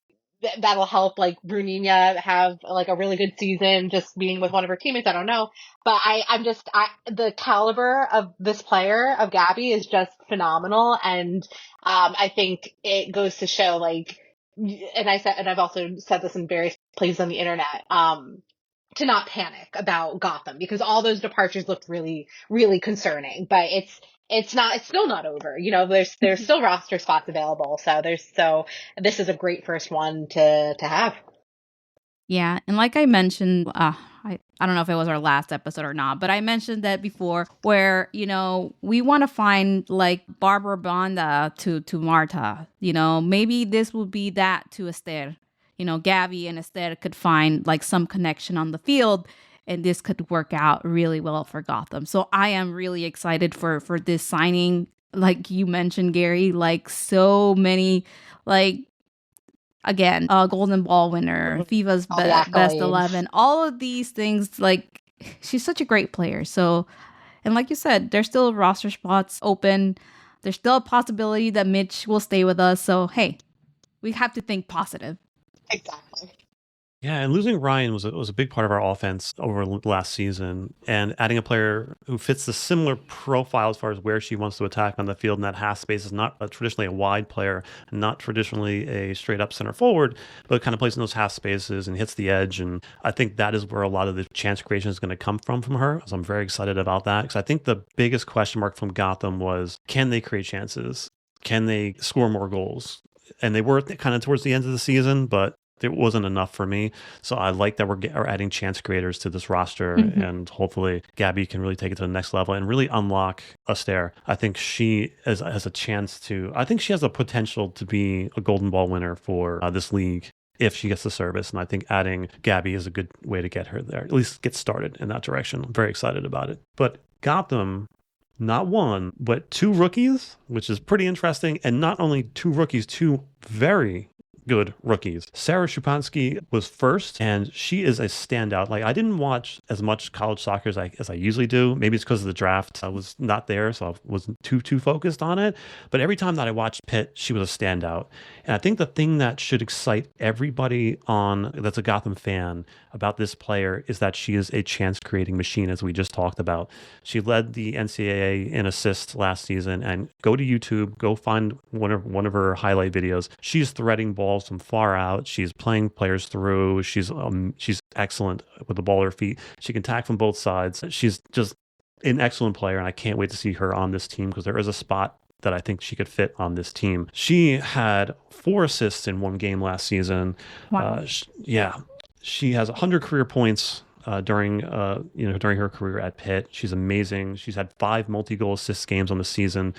that'll help like Brunina have like a really good season just being with one of her teammates. I don't know. But the caliber of this player, of Gabi, is just phenomenal. And I think it goes to show like, and I've also said this in various places on the internet, to not panic about Gotham, because all those departures looked really, really concerning. But it's still not over. You know, there's still roster spots available. So this is a great first one to have. Yeah, and like I mentioned, I don't know if it was our last episode or not, but I mentioned that before, where we want to find like Barbara Banda to Marta. Maybe this would be that to Esther. Gabi and Esther could find like some connection on the field, and this could work out really well for Gotham. So I am really excited for this signing. Like you mentioned, Gary, like so many, like again, Golden Ball winner, FIFA's best 11, all of these things. Like, she's such a great player. So, and like you said, there's still roster spots open. There's still a possibility that Mitch will stay with us. So, hey, we have to think positive. Exactly. Yeah, and losing Ryan was a big part of our offense over last season, and adding a player who fits the similar profile as far as where she wants to attack on the field in that half space, is not traditionally a wide player, not traditionally a straight up center forward, but kind of plays in those half spaces and hits the edge. And I think that is where a lot of the chance creation is going to come from her. So I'm very excited about that, because I think the biggest question mark from Gotham was, can they create chances? Can they score more goals? And they were kind of towards the end of the season, but it wasn't enough for me. So I like that we're adding chance creators to this roster, and hopefully Gabi can really take it to the next level and really unlock Esther. I think she has a chance to, I think she has the potential to be a Golden Ball winner for this league if she gets the service. And I think adding Gabi is a good way to get her there, at least get started in that direction. I'm very excited about it. But Gotham, not one, but two rookies, which is pretty interesting. And not only two rookies, two very good rookies. Sarah Schupanski was first, and she is a standout. Like, I didn't watch as much college soccer as I usually do. Maybe it's because of the draft. I was not there, so I wasn't too focused on it. But every time that I watched Pitt, she was a standout. And I think the thing that should excite everybody that's a Gotham fan about this player is that she is a chance creating machine, as we just talked about. She led the NCAA in assists last season, and go to YouTube, go find one of her highlight videos. She's threading balls from far out. She's playing players through. She's excellent with the ball at her feet. She can tack from both sides. She's just an excellent player, and I can't wait to see her on this team, because there is a spot that I think she could fit on this team. She had 4 assists in one game last season. Wow. She has 100 career points during her career at Pitt. She's amazing. She's had 5 multi-goal assist games on the season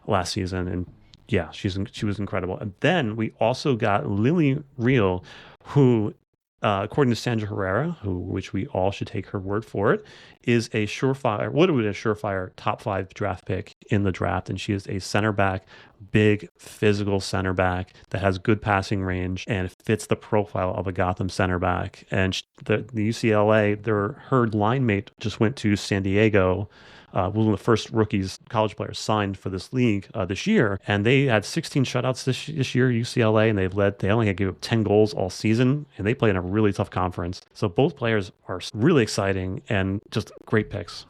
last season, and yeah, she was incredible. And then we also got Lily Reale, who, according to Sandra Herrera, which we all should take her word for it, is a surefire top 5 draft pick in the draft. And she is a center back, big physical center back that has good passing range and fits the profile of a Gotham center back. And the UCLA, her line mate just went to San Diego. One of the first college players signed for this league this year, and they had 16 shutouts this year, UCLA, and they only had given up 10 goals all season, and they play in a really tough conference. So both players are really exciting and just great picks.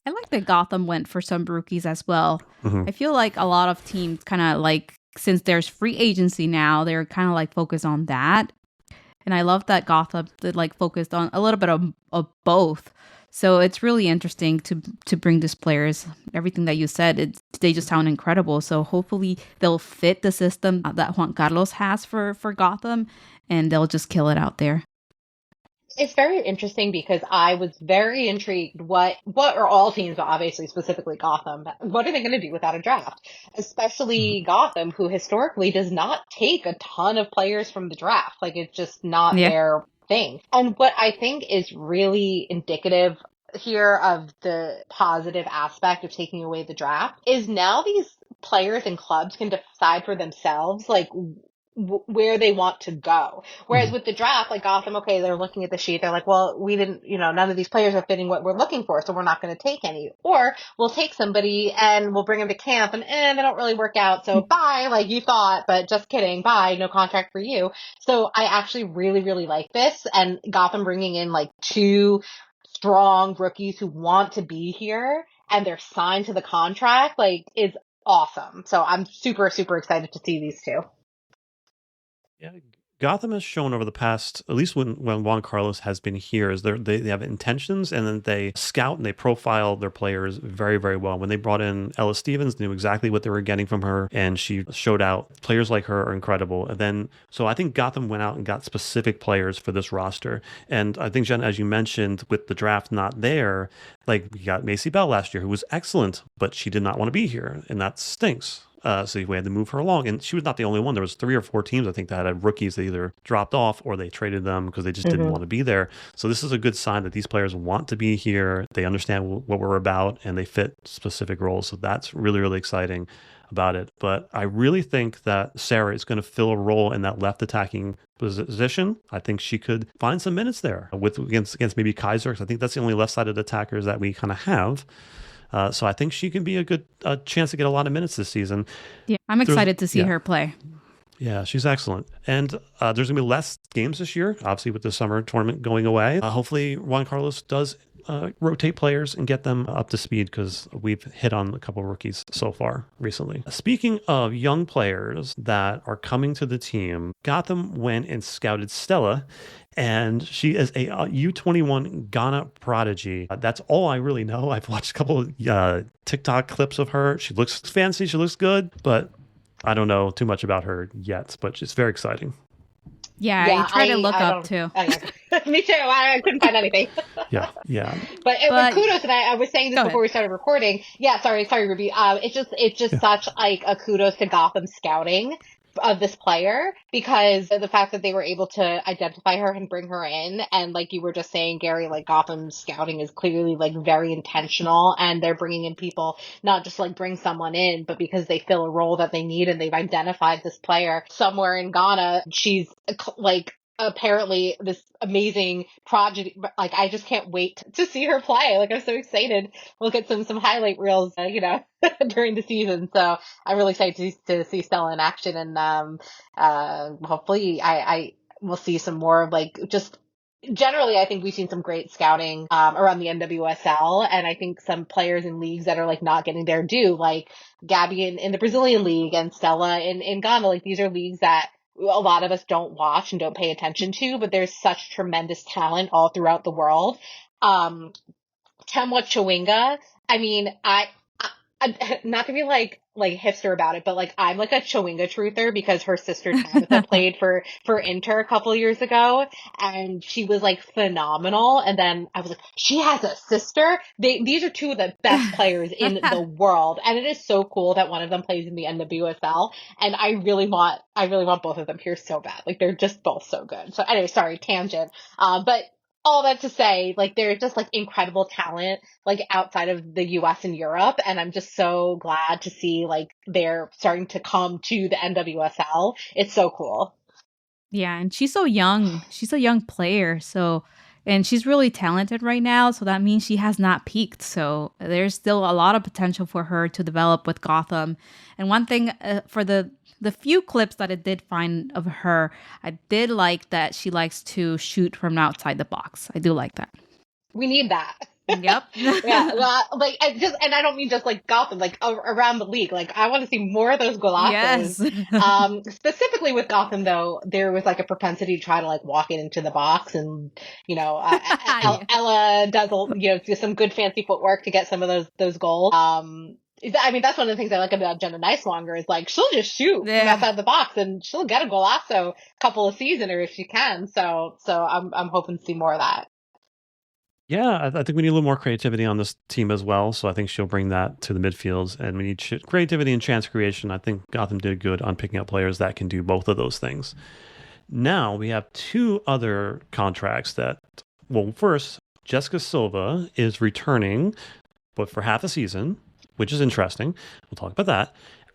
I like that Gotham went for some rookies as well. Mm-hmm. I feel like a lot of teams kind of like, since there's free agency now, they're kind of like focused on that. And I love that Gotham like focused on a little bit of both. So it's really interesting to bring these players. Everything that you said, they just sound incredible. So hopefully they'll fit the system that Juan Carlos has for Gotham, and they'll just kill it out there. It's very interesting because I was very intrigued what are all teams, but obviously specifically Gotham, what are they going to do without a draft? Especially Gotham, who historically does not take a ton of players from the draft. Like, it's just not their thing. And what I think is really indicative here of the positive aspect of taking away the draft is now these players and clubs can decide for themselves, like, where they want to go. Whereas with the draft, like Gotham, okay, they're looking at the sheet. They're like, well, we didn't, none of these players are fitting what we're looking for, so we're not going to take any. Or we'll take somebody and we'll bring them to camp and they don't really work out. So bye, like you thought, but just kidding. Bye, no contract for you. So I actually really, really like this. And Gotham bringing in like two strong rookies who want to be here and they're signed to the contract, like, is awesome. So I'm super, super excited to see these two. Yeah, Gotham has shown over the past, at least when Juan Carlos has been here, is they have intentions and then they scout and they profile their players very, very well. When they brought in Ella Stevens, they knew exactly what they were getting from her, and she showed out. Players like her are incredible. And then, so I think Gotham went out and got specific players for this roster. And I think, Jen, as you mentioned, with the draft not there, like we got Macy Bell last year, who was excellent, but she did not want to be here, and that stinks. So we had to move her along. And she was not the only one. There was 3 or 4 teams, I think, that had rookies that either dropped off or they traded them because they just didn't want to be there. So this is a good sign that these players want to be here. They understand what we're about and they fit specific roles. So that's really, really exciting about it. But I really think that Sarah is going to fill a role in that left attacking position. I think she could find some minutes there against maybe Kaiser, because I think that's the only left-sided attackers that we kind of have. So I think she can be a chance to get a lot of minutes this season. Yeah, I'm excited to see her play. Yeah, she's excellent. And there's going to be less games this year, obviously with the summer tournament going away. Hopefully Juan Carlos does rotate players and get them up to speed, because we've hit on a couple of rookies so far recently. Speaking of young players that are coming to the team, Gotham went and scouted Stella, and she is a U21 Ghana prodigy. That's all I really know. I've watched a couple of TikTok clips of her. She looks fancy. She looks good, but I don't know too much about her yet, but it's very exciting. Yeah, I tried to look up too. Me too. I couldn't find anything. Yeah. But kudos, and I was saying this before we started recording. Yeah, sorry, Ruby. It's just such like a kudos to Gotham scouting of this player, because the fact that they were able to identify her and bring her in, and like you were just saying, Gary, like Gotham scouting is clearly like very intentional, and they're bringing in people not just like bring someone in, but because they fill a role that they need, and they've identified this player somewhere in Ghana. She's like apparently this amazing project. Like, I just can't wait to see her play. Like, I'm so excited. We'll get some highlight reels, during the season. So I'm really excited to see Stella in action, and hopefully I will see some more of like just. Generally, I think we've seen some great scouting around the NWSL, and I think some players in leagues that are like not getting their due, like Gabi in the Brazilian league and Stella in Ghana. Like, these are leagues that a lot of us don't watch and don't pay attention to, but there's such tremendous talent all throughout the world. Temwa Chawinga, I mean, I not to be like hipster about it, but like I'm like a Chawinga truther, because her sister Tabitha played for Inter a couple of years ago, and she was like phenomenal. And then I was like, she has a sister. These are two of the best players in the world, and it is so cool that one of them plays in the NWSL. And I really want both of them here so bad. Like, they're just both so good. So anyway, sorry, tangent. But all that to say, like, there's just like incredible talent like outside of the US and Europe, and I'm just so glad to see like they're starting to come to the NWSL. It's so cool. Yeah, and she's so young. She's a young player, and she's really talented right now, so that means she has not peaked. So there's still a lot of potential for her to develop with Gotham. And one thing for the few clips that I did find of her, I did like that she likes to shoot from outside the box. I do like that. We need that. Yep. Yeah. Like, and I don't mean just like Gotham, like around the league. Like, I want to see more of those golazos. Yes. Specifically with Gotham, though, there was like a propensity to try to like walk it into the box, and Ella does some good fancy footwork to get some of those goals. I mean, that's one of the things I like about Jenna Nicelonger, is like she'll just shoot from outside the box and she'll get a golazo a couple of seasons if she can. So I'm hoping to see more of that. Yeah, I think we need a little more creativity on this team as well. So I think she'll bring that to the midfields, and we need creativity and chance creation. I think Gotham did good on picking up players that can do both of those things. Now we have 2 other contracts that, well, first, Jessica Silva is returning, but for half a season, which is interesting. We'll talk about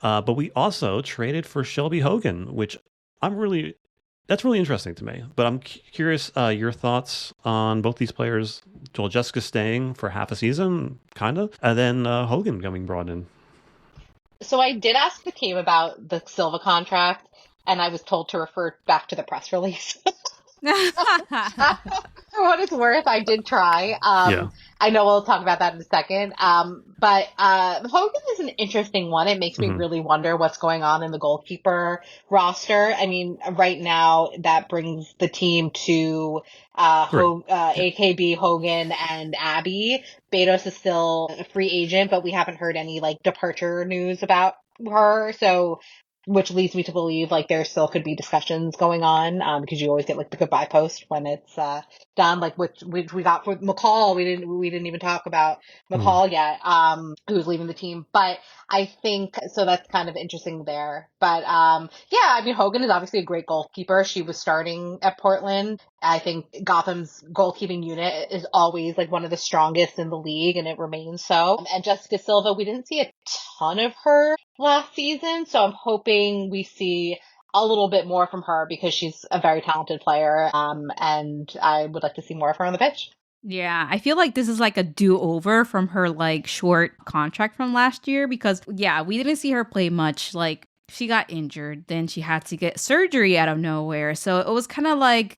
that. But we also traded for Shelby Hogan, which That's really interesting to me. But I'm curious your thoughts on both these players. Joel Jessica staying for half a season, kind of, and then Hogan coming brought in. So I did ask the team about the Silva contract, and I was told to refer back to the press release. For what it's worth, I did try. Yeah. I know we'll talk about that in a second. But Hogan is an interesting one. It makes me Mhm. really wonder what's going on in the goalkeeper roster. I mean, right now that brings the team to Three. Yeah. AKB, Hogan, and Abby. Betos is still a free agent, but we haven't heard any like departure news about her. So which leads me to believe like there still could be discussions going on because you always get like the goodbye post when it's done, like which we got for McCall. We didn't even talk about Mhm. McCall yet, who's leaving the team. But I think so that's kind of interesting there. But yeah, I mean Hogan is obviously a great goalkeeper. She was starting at Portland. I think Gotham's goalkeeping unit is always like one of the strongest in the league, and it remains so. And Jessica Silva, we didn't see a ton of her last season, so I'm hoping we see a little bit more from her because she's a very talented player, and I would like to see more of her on the pitch. Yeah, I feel like this is like a do-over from her like short contract from last year because yeah, we didn't see her play much. Like she got injured, then she had to get surgery out of nowhere. So it was kind of like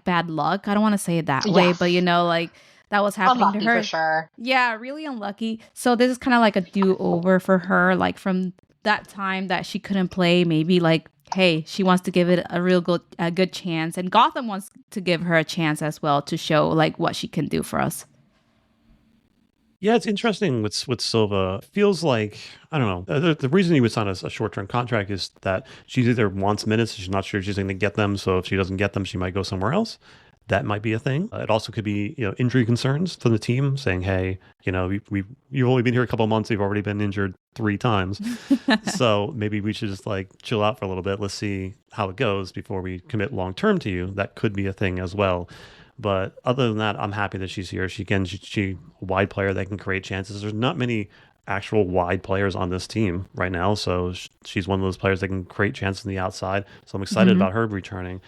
bad luck. I don't want to say it that way, but Yes, like that was happening to unlucky for her. sure. Yeah, really unlucky. So this is kind of like a do-over for her like from that time that she couldn't play, maybe like hey, she wants to give it a good chance, and Gotham wants to give her a chance as well to show like what she can do for us. Yeah, it's interesting with Silva. Feels like I don't know. The reason he would sign a short term contract is that she either wants minutes, she's not sure she's going to get them. So if she doesn't get them, she might go somewhere else. That might be a thing. It also could be injury concerns for the team, saying, "Hey, you've only been here a couple of months. You've already been injured 3 times, so maybe we should just like chill out for a little bit. Let's see how it goes before we commit long term to you." That could be a thing as well. But other than that, I'm happy that she's here. She a wide player that can create chances. There's not many actual wide players on this team right now, so she's one of those players that can create chances on the outside. So I'm excited Mhm. about her returning.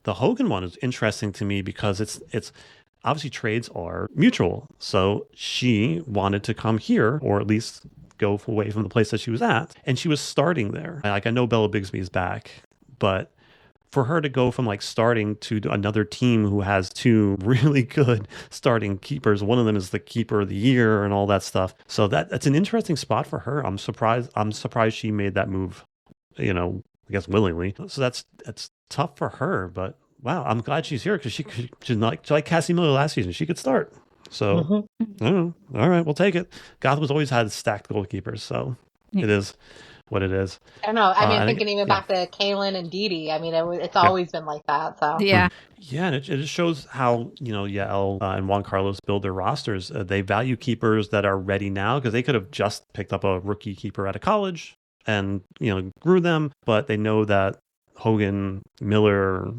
The Hogan one is interesting to me because it's obviously trades are mutual. So she wanted to come here or at least go away from the place that she was at, and she was starting there. Like I know Bella Bigsby is back, but for her to go from like starting to another team who has two really good starting keepers, one of them is the keeper of the year and all that stuff. So that's an interesting spot for her. I'm surprised she made that move, I guess willingly. So that's tough for her, but wow, I'm glad she's here because she's like Cassie Miller last season. She could start. So Hmm. I don't know. All right, we'll take it. Gotham's always had stacked goalkeepers, so Yeah. it is what it is. I don't know. I mean, And thinking even yeah. back to Kaylin and Dee Dee, I mean, it's Yeah. always been like that. So. Yeah. Yeah, and it just shows how, Yael and Juan Carlos build their rosters. They value keepers that are ready now because they could have just picked up a rookie keeper out of college and, grew them, but they know that Hogan, Miller,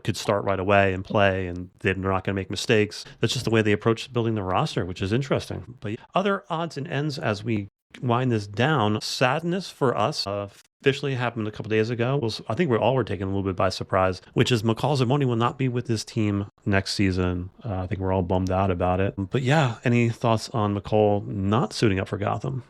could start right away and play and they're not going to make mistakes. That's just the way they approach building the roster, which is interesting. But other odds and ends as we wind this down, sadness for us officially happened a couple days ago. I think we all were taken a little bit by surprise, which is McCall Zerboni will not be with this team next season. I think we're all bummed out about it. But yeah, any thoughts on McCall not suiting up for Gotham?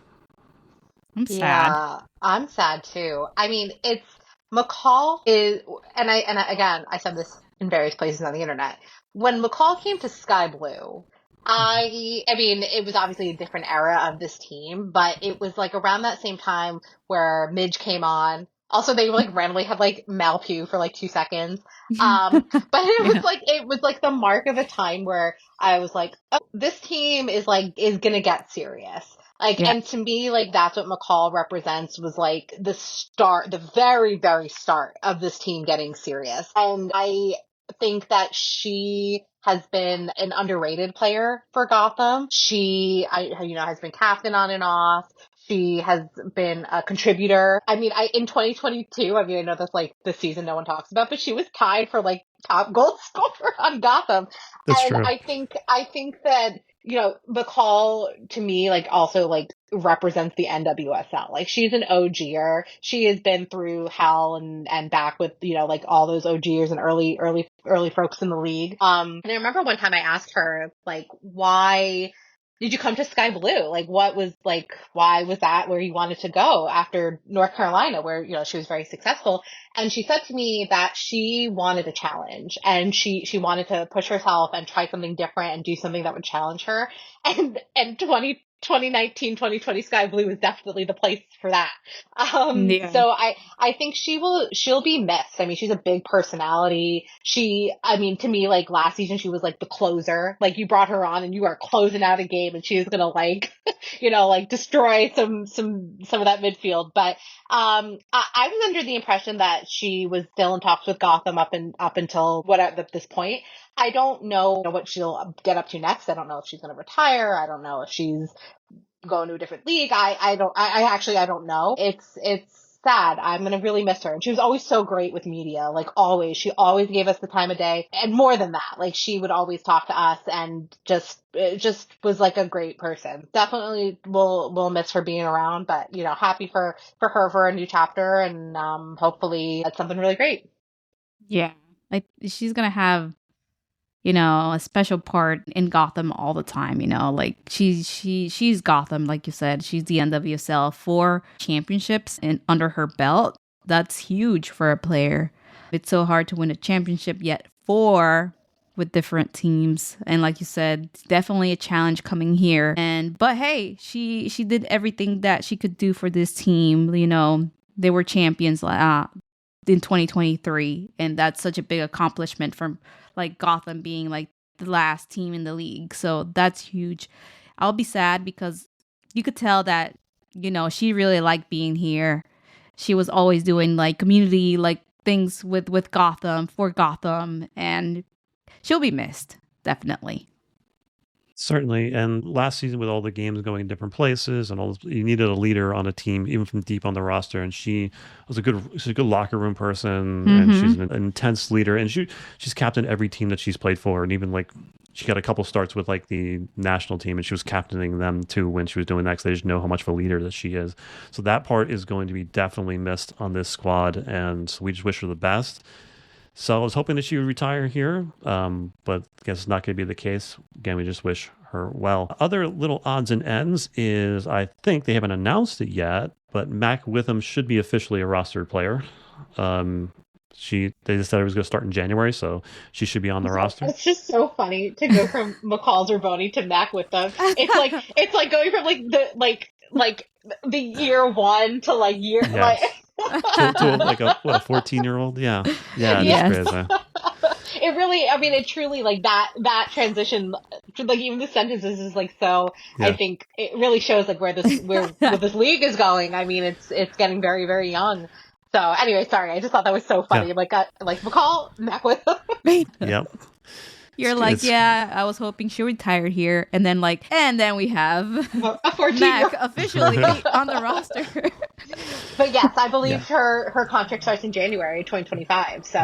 I'm sad. Yeah, I'm sad too. I mean, it's McCall is, and again, I said this in various places on the internet. When McCall came to Sky Blue, I mean, it was obviously a different era of this team, but it was like around that same time where Midge came on. Also, they like randomly had like Malpew for like 2 seconds. But Yeah. it was like the mark of a time where I was like, oh, this team is gonna get serious. Like, Yeah. and to me, like, that's what McCall represents was like the start, the very, very start of this team getting serious. And I think that she has been an underrated player for Gotham. Has been captain on and off. She has been a contributor. I mean, in 2022, I mean, I know that's like the season no one talks about, but she was tied for like top goal scorer on Gotham. That's And true. I think that McCall to me, like, also like represents the NWSL. Like, she's an OGer. She has been through hell and back with, like all those OGers and early folks in the league. And I remember one time I asked her, like, why did you come to Sky Blue? Like, why was that where you wanted to go after North Carolina, where, she was very successful? And she said to me that she wanted a challenge, and she wanted to push herself and try something different and do something that would challenge her. And 2019, 2020 Sky Blue is definitely the place for that. Yeah. So I think she'll be missed. I mean, she's a big personality. To me, like last season, she was like the closer. Like, you brought her on and you are closing out a game, and she was gonna like, like destroy some of that midfield. But I was under the impression that she was still in talks with Gotham up until at this point. I don't know what she'll get up to next. I don't know if she's going to retire. I don't know if she's going to a different league. I don't know. It's sad. I'm going to really miss her. And she was always so great with media. Like, always. She always gave us the time of day. And more than that, like, she would always talk to us, and just was like a great person. Definitely we'll miss her being around, but happy for her for a new chapter, and hopefully that's something really great. Yeah. Like, she's going to have, a special part in Gotham all the time, like she's Gotham, like you said. She's the NWSL, 4 championships under her belt. That's huge for a player. It's so hard to win a championship, yet 4 with different teams. And like you said, it's definitely a challenge coming here. But hey, she did everything that she could do for this team. They were champions in 2023, and that's such a big accomplishment from like Gotham being like the last team in the league. So that's huge. I'll be sad because you could tell that she really liked being here. She was always doing like community like things with Gotham, for Gotham, and she'll be missed, definitely. Certainly. And last season, with all the games going different places and all this, you needed a leader on a team, even from deep on the roster. And she's a good locker room person, and she's an intense leader. And she's captained every team that she's played for. And even like she got a couple starts with like the national team, and she was captaining them too when she was doing that, because they just know how much of a leader that she is. So that part is going to be definitely missed on this squad. And we just wish her the best. So I was hoping that she would retire here, but I guess it's not going to be the case. Again, we just wish her well. Other little odds and ends is, I think they haven't announced it yet, but Mac Witham should be officially a roster player. They just said it was going to start in January, so she should be on the roster. It's just so funny to go from McCall Zerboni to Mac Witham. It's like going from like the year one to like year yes. to like a 14-year-old. Yeah. Yes. Crazy. It really, I mean, it truly, like that transition, like even the sentences is like, so yeah. I think it really shows like where this league is going. I mean, it's getting very, very young. So anyway, sorry, I just thought that was so funny. Yeah. Like McCall, Mac with him. Yep. You're like, yeah, I was hoping she retired here. And then we have a Mac officially on the roster. But yes, I believe her contract starts in January 2025. So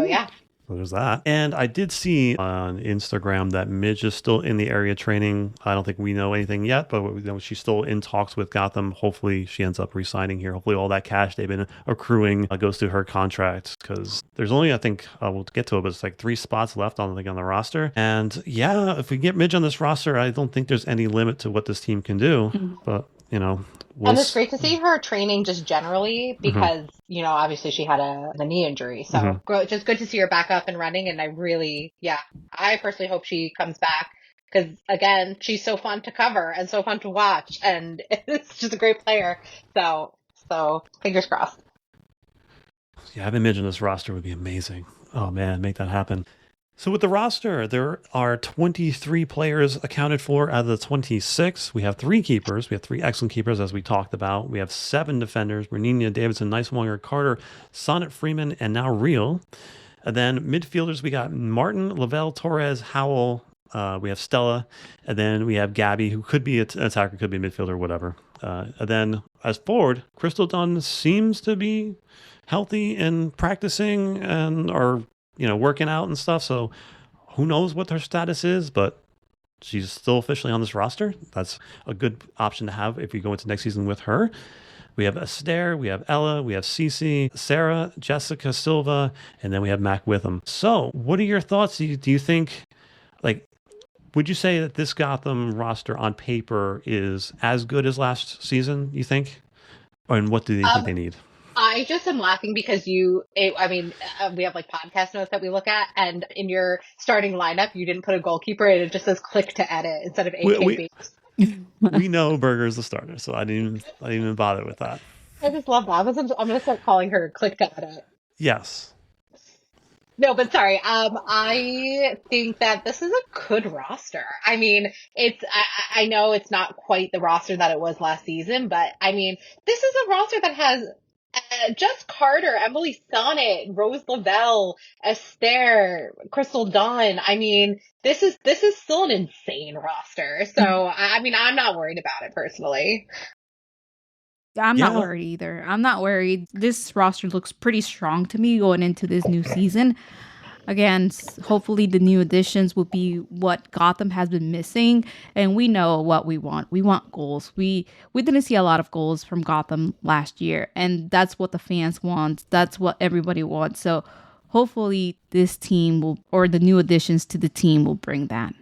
yeah. So there's that. And I did see on Instagram that Midge is still in the area training. I don't think we know anything yet, but we know she's still in talks with Gotham. Hopefully she ends up re-signing here. Hopefully all that cash they've been accruing goes to her contract, because there's only, I think, we'll get to it, but it's like 3 spots left on the roster. And yeah, if we get Midge on this roster, I don't think there's any limit to what this team can do. Mm-hmm. But, and it's great to see her training just generally, because, obviously she had a knee injury. So just good to see her back up and running. And I personally hope she comes back, because, again, she's so fun to cover and so fun to watch. And it's just a great player. So fingers crossed. Yeah, having Midge on this roster would be amazing. Oh, man, make that happen. So with the roster, there are 23 players accounted for out of the 26. We have 3 keepers. We have 3 excellent keepers, as we talked about. We have 7 defenders: Bernina, Davidson, Nicewanger, Carter, Sonnet, Freeman, and now Reale. And then midfielders, we got Martin, Lavelle, Torres, Howell. We have Stella. And then we have Gabi, who could be an attacker, could be a midfielder, whatever. And then as forward, Crystal Dunn seems to be healthy and practicing and working out and stuff. So who knows what her status is, but She's still officially on this roster. That's a good option to have if you go into next season with her. We have Esther, we have Ella, we have Cece, Sarah, Jessica Silva, and then we have Mac Witham. So what are your thoughts? Do you think, like, would you say that this Gotham roster on paper is as good as last season, you think? And what do you think they need? I just am laughing because we have like podcast notes that we look at, and in your starting lineup, you didn't put a goalkeeper, and it just says click to edit instead of AKB. We know Berger is the starter, so I didn't even bother with that. I just love that. I'm going to start calling her click to edit. Yes. No, but sorry. I think that this is a good roster. I mean, I know it's not quite the roster that it was last season, but I mean, this is a roster that has Jess Carter, Emily Sonnet, Rose Lavelle, Esther, Crystal Dunn. I mean, this is still an insane roster. So, I mean, I'm not worried about it personally. I'm not worried either. I'm not worried. This roster looks pretty strong to me going into this new season. Again, hopefully the new additions will be what Gotham has been missing, and we know what we want. We want goals. We didn't see a lot of goals from Gotham last year, and that's what the fans want. That's what everybody wants. So hopefully this team will, or the new additions to the team will bring that.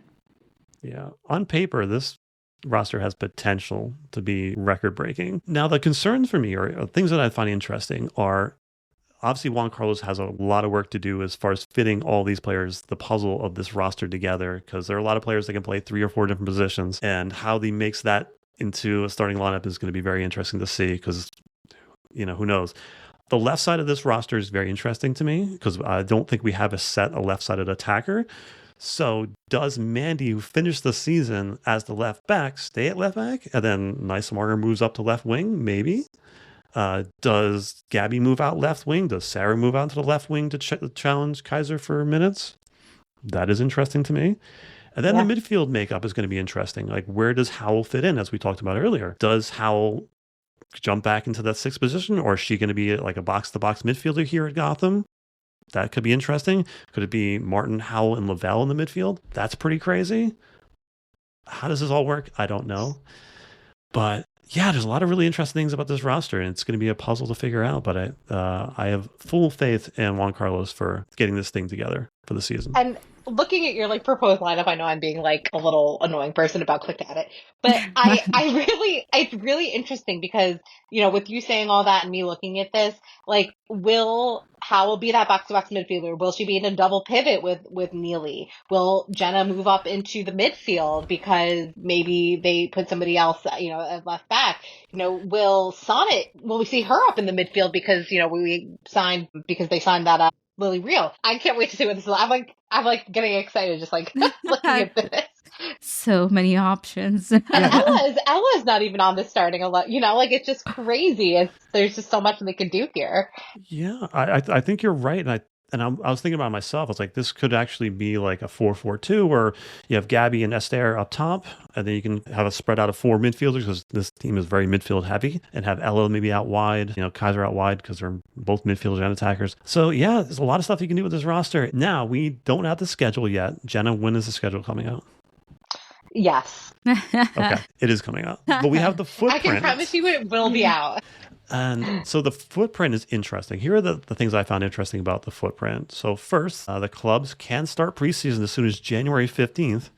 Yeah. On paper, this roster has potential to be record-breaking. Now, the concerns for me, or things that I find interesting, are obviously Juan Carlos has a lot of work to do as far as fitting all these players, the puzzle of this roster together, because there are a lot of players that can play 3 or 4 different positions, and how he makes that into a starting lineup is going to be very interesting to see, because, who knows. The left side of this roster is very interesting to me, because I don't think we have a left-sided attacker. So does Mandy, who finished the season as the left back, stay at left back? And then Nicemarger moves up to left wing? Maybe. Does Gabi move out left wing? Does Sarah move out to the left wing to challenge Kaiser for minutes? That is interesting to me. And then the midfield makeup is going to be interesting. Like, where does Howell fit in, as we talked about earlier? Does Howell jump back into that 6th position, or is she going to be like a box-to-box midfielder here at Gotham? That could be interesting. Could it be Martin, Howell, and Lavelle in the midfield? That's pretty crazy. How does this all work? I don't know. But yeah, there's a lot of really interesting things about this roster, and it's going to be a puzzle to figure out. But I have full faith in Juan Carlos for getting this thing together for the season. And looking at your proposed lineup, I know I'm being a little annoying person about click to edit, but it's really interesting because, with you saying all that and me looking at this, will Howell be that box-to-box midfielder? Will she be in a double pivot with Neely? Will Jenna move up into the midfield because maybe they put somebody else, at left back? Will we see her up in the midfield because, they signed that Lily Reale? I can't wait to see what this is. I'm getting excited just looking at this. So many options. Ella's not even on the starting a lot. It's just crazy. There's just so much they can do here. Yeah, I think you're right, and I was thinking about myself. I was like, this could actually be like a 4-4-2, where you have Gabi and Esther up top, and then you can have a spread out of 4 midfielders, because this team is very midfield heavy, and have Ella maybe out wide, Kaiser out wide, because they're both midfielders and attackers. So yeah, there's a lot of stuff you can do with this roster. Now, we don't have the schedule yet. Jenna, when is the schedule coming out? Yes. Okay, it is coming out. But we have the footprint. I can promise you it will be out. And so the footprint is interesting. Here are the things I found interesting about the footprint. So first, the clubs can start preseason as soon as January 15th.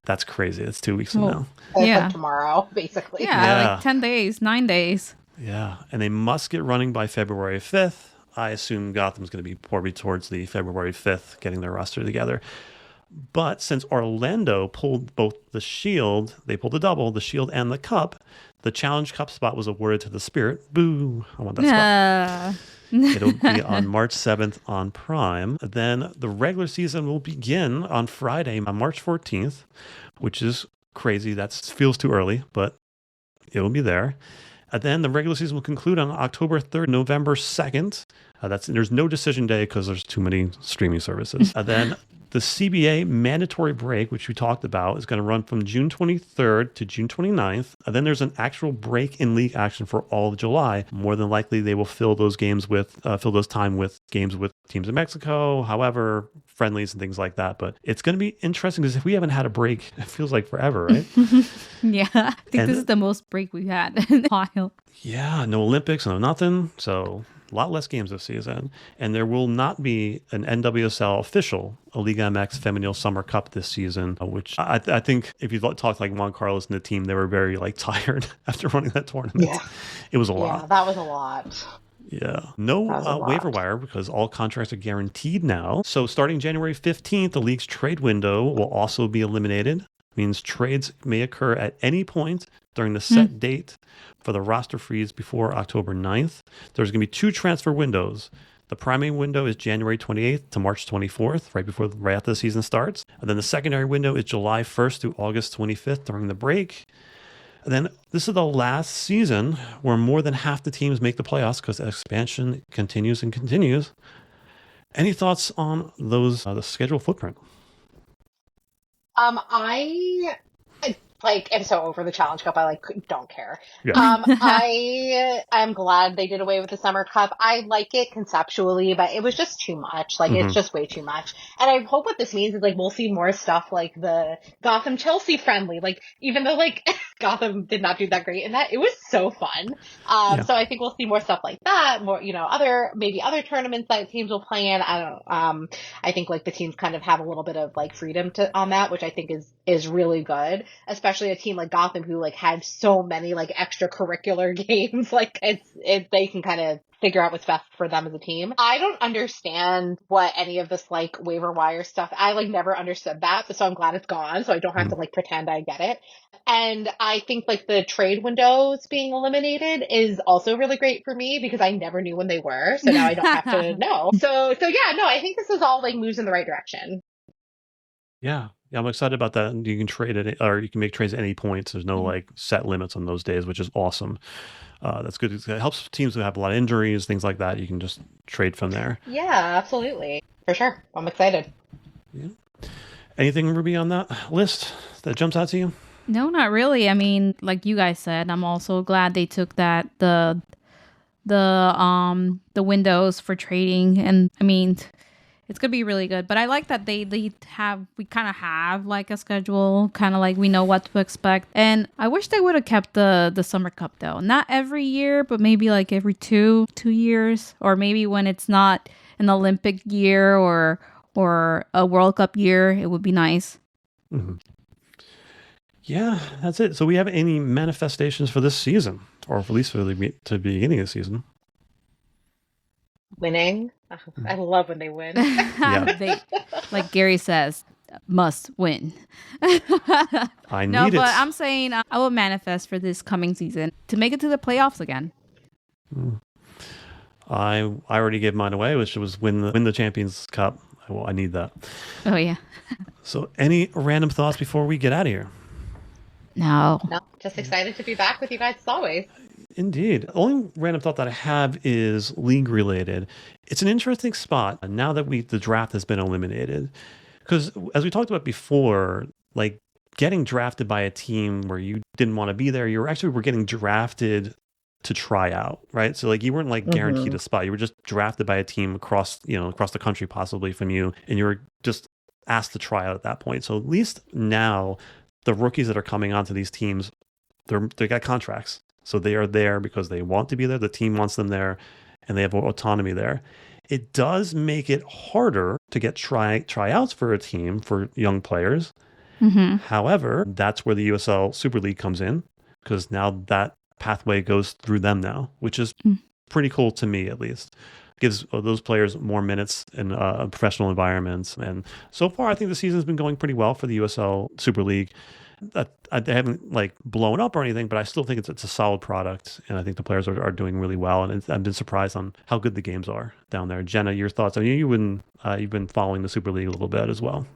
That's crazy. It's 2 weeks from now. Yeah. Tomorrow, basically. Yeah, 10 days, 9 days. Yeah. And they must get running by February 5th. I assume Gotham's going to be probably towards the February 5th, getting their roster together. But since Orlando pulled both the Shield, they pulled the double, the Shield and the Cup, the Challenge Cup spot was awarded to the Spirit. Boo! I want that spot. It'll be on March 7th on Prime. Then the regular season will begin on Friday, on March 14th, which is crazy. That feels too early, but it'll be there. And then the regular season will conclude on October 3rd, November 2nd. There's no decision day because there's too many streaming services. And then The CBA mandatory break, which we talked about, is going to run from June 23rd to June 29th. And then there's an actual break in league action for all of July. More than likely, they will fill those time with games with teams in Mexico, however, friendlies and things like that. But it's going to be interesting because if we haven't had a break, it feels like forever, right? Yeah, I think this is the most break we've had in a while. Yeah, no Olympics, no nothing. So a lot less games this season. And there will not be an NWSL official, a Liga MX Femenil Summer Cup this season, which I think if you talk like Juan Carlos and the team, they were very tired after running that tournament. Yeah. It was a lot. Yeah, that was a lot. Yeah. No waiver wire because all contracts are guaranteed now. So starting January 15th, the league's trade window will also be eliminated. Means trades may occur at any point during the set date for the roster freeze before October 9th. There's going to be 2 transfer windows. The primary window is January 28th to March 24th, right after the season starts. And then the secondary window is July 1st to August 25th during the break. And then this is the last season where more than half the teams make the playoffs because expansion continues and continues. Any thoughts on the schedule footprint? I am so over the Challenge Cup. I don't care. Yeah. I'm glad they did away with the Summer Cup. I like it conceptually, but it was just too much. It's just way too much. And I hope what this means is we'll see more stuff like the Gotham Chelsea friendly. Even though Gotham did not do that great in that, it was so fun. So I think we'll see more stuff like that. More, other tournaments that teams will play in. I don't know. I think the teams kind of have a little bit of freedom on that, which I think is really good, especially a team like Gotham who had so many extracurricular games. They can kind of figure out what's best for them as a team. I don't understand what any of this waiver wire stuff. I never understood that, so I'm glad it's gone. So I don't have to pretend I get it. And I think the trade windows being eliminated is also really great for me because I never knew when they were. So now I don't have to know. So yeah, no, I think this is all moves in the right direction. Yeah, I'm excited about that. You can trade it, or you can make trades at any point. There's no set limits on those days, which is awesome. That's good. It helps teams who have a lot of injuries, things like that. You can just trade from there. Yeah, absolutely. For sure. I'm excited. Yeah. Anything, Ruby, on that list that jumps out to you? No, not really. I mean, like you guys said, I'm also glad they took the windows for trading, and I mean, it's gonna be really good. But I like that we kind of have a schedule, kind of we know what to expect. And I wish they would have kept the Summer Cup though, not every year, but maybe every two years, or maybe when it's not an Olympic year or a World Cup year, it would be nice. Mm-hmm. Yeah, that's it. So we have any manifestations for this season, or at least for the beginning of the season? Winning. I love when they win. Yeah. They, like Gary says, must win. I need it. But I'm saying I will manifest for this coming season to make it to the playoffs again. I already gave mine away, which was win the Champions Cup. I need that. Oh, yeah. So any random thoughts before we get out of here? No, just excited to be back with you guys as always. Indeed. The only random thought that I have is league related. It's an interesting spot now that the draft has been eliminated. Because as we talked about before, getting drafted by a team where you didn't want to be there, you were getting drafted to try out, right? So you weren't guaranteed a spot. You were just drafted by a team across the country, possibly from you, and you were just asked to try out at that point. So at least now the rookies that are coming onto these teams, they got contracts. So they are there because they want to be there. The team wants them there, and they have autonomy there. It does make it harder to get tryouts for a team for young players. Mm-hmm. However, that's where the USL Super League comes in, because now that pathway goes through them now, which is pretty cool to me, at least. Gives those players more minutes in professional environments. And so far, I think the season's been going pretty well for the USL Super League. They haven't blown up or anything, but I still think it's a solid product, and I think the players are doing really well. And I've been surprised on how good the games are down there. Jenna, your thoughts? I mean, you've been following the Super League a little bit as well.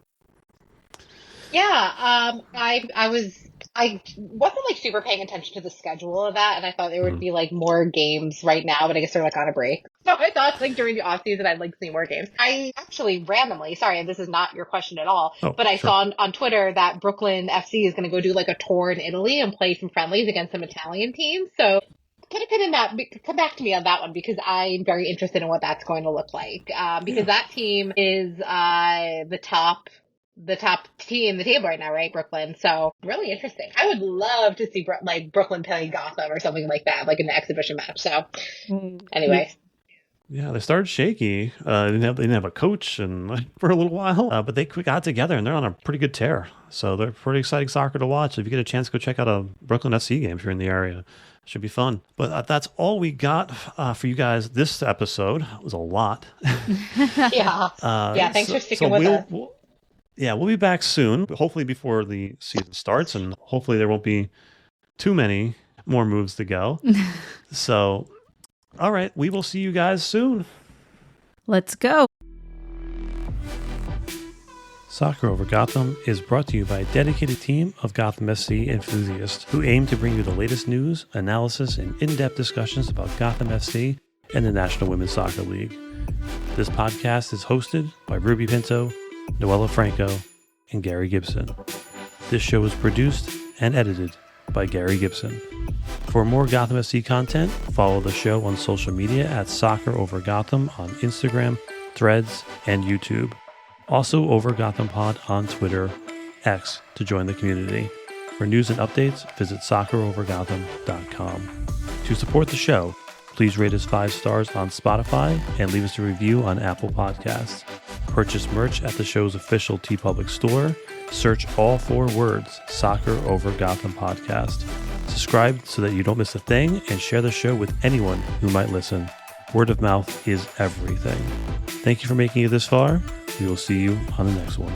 I wasn't like super paying attention to the schedule of that, and I thought there would be like more games right now, but I guess they're like on a break. So I thought like during the off season I'd like see more games. I actually randomly, sorry, and this is not your question at all, but I saw on Twitter that Brooklyn FC is going to go do like a tour in Italy and play some friendlies against some Italian teams. So put a pin in that. Come back to me on that one because I'm very interested in what that's going to look like. Because that team is the top team in the table right now, right? Brooklyn. So really interesting. I would love to see like Brooklyn playing Gotham or something like that, like in the exhibition match. So anyway. Yeah, they started shaky. They didn't have a coach and for a little while, but they got together and they're on a pretty good tear. So they're pretty exciting soccer to watch. If you get a chance, go check out a Brooklyn FC game if you're in the area. Should be fun. But that's all we got for you guys this episode. It was a lot. Yeah. Thanks for sticking with us. We'll be back soon, hopefully before the season starts, and hopefully there won't be too many more moves to go. So, all right, we will see you guys soon. Let's go. Soccer Over Gotham is brought to you by a dedicated team of Gotham SC enthusiasts who aim to bring you the latest news, analysis, and in-depth discussions about Gotham FC and the National Women's Soccer League. This podcast is hosted by Ruby Pinto, Noella Franco, and Gary Gibson. This show is produced and edited by Gary Gibson. For more Gotham FC content, follow the show on social media at Soccer Over Gotham on Instagram, Threads, and YouTube. Also Over Gotham Pod on Twitter, X, to join the community. For news and updates, visit soccerovergotham.com. To support the show, please rate us 5 stars on Spotify and leave us a review on Apple Podcasts. Purchase merch at the show's official TeePublic store. Search all 4 words, Soccer Over Gotham Podcast. Subscribe so that you don't miss a thing and share the show with anyone who might listen. Word of mouth is everything. Thank you for making it this far. We will see you on the next one.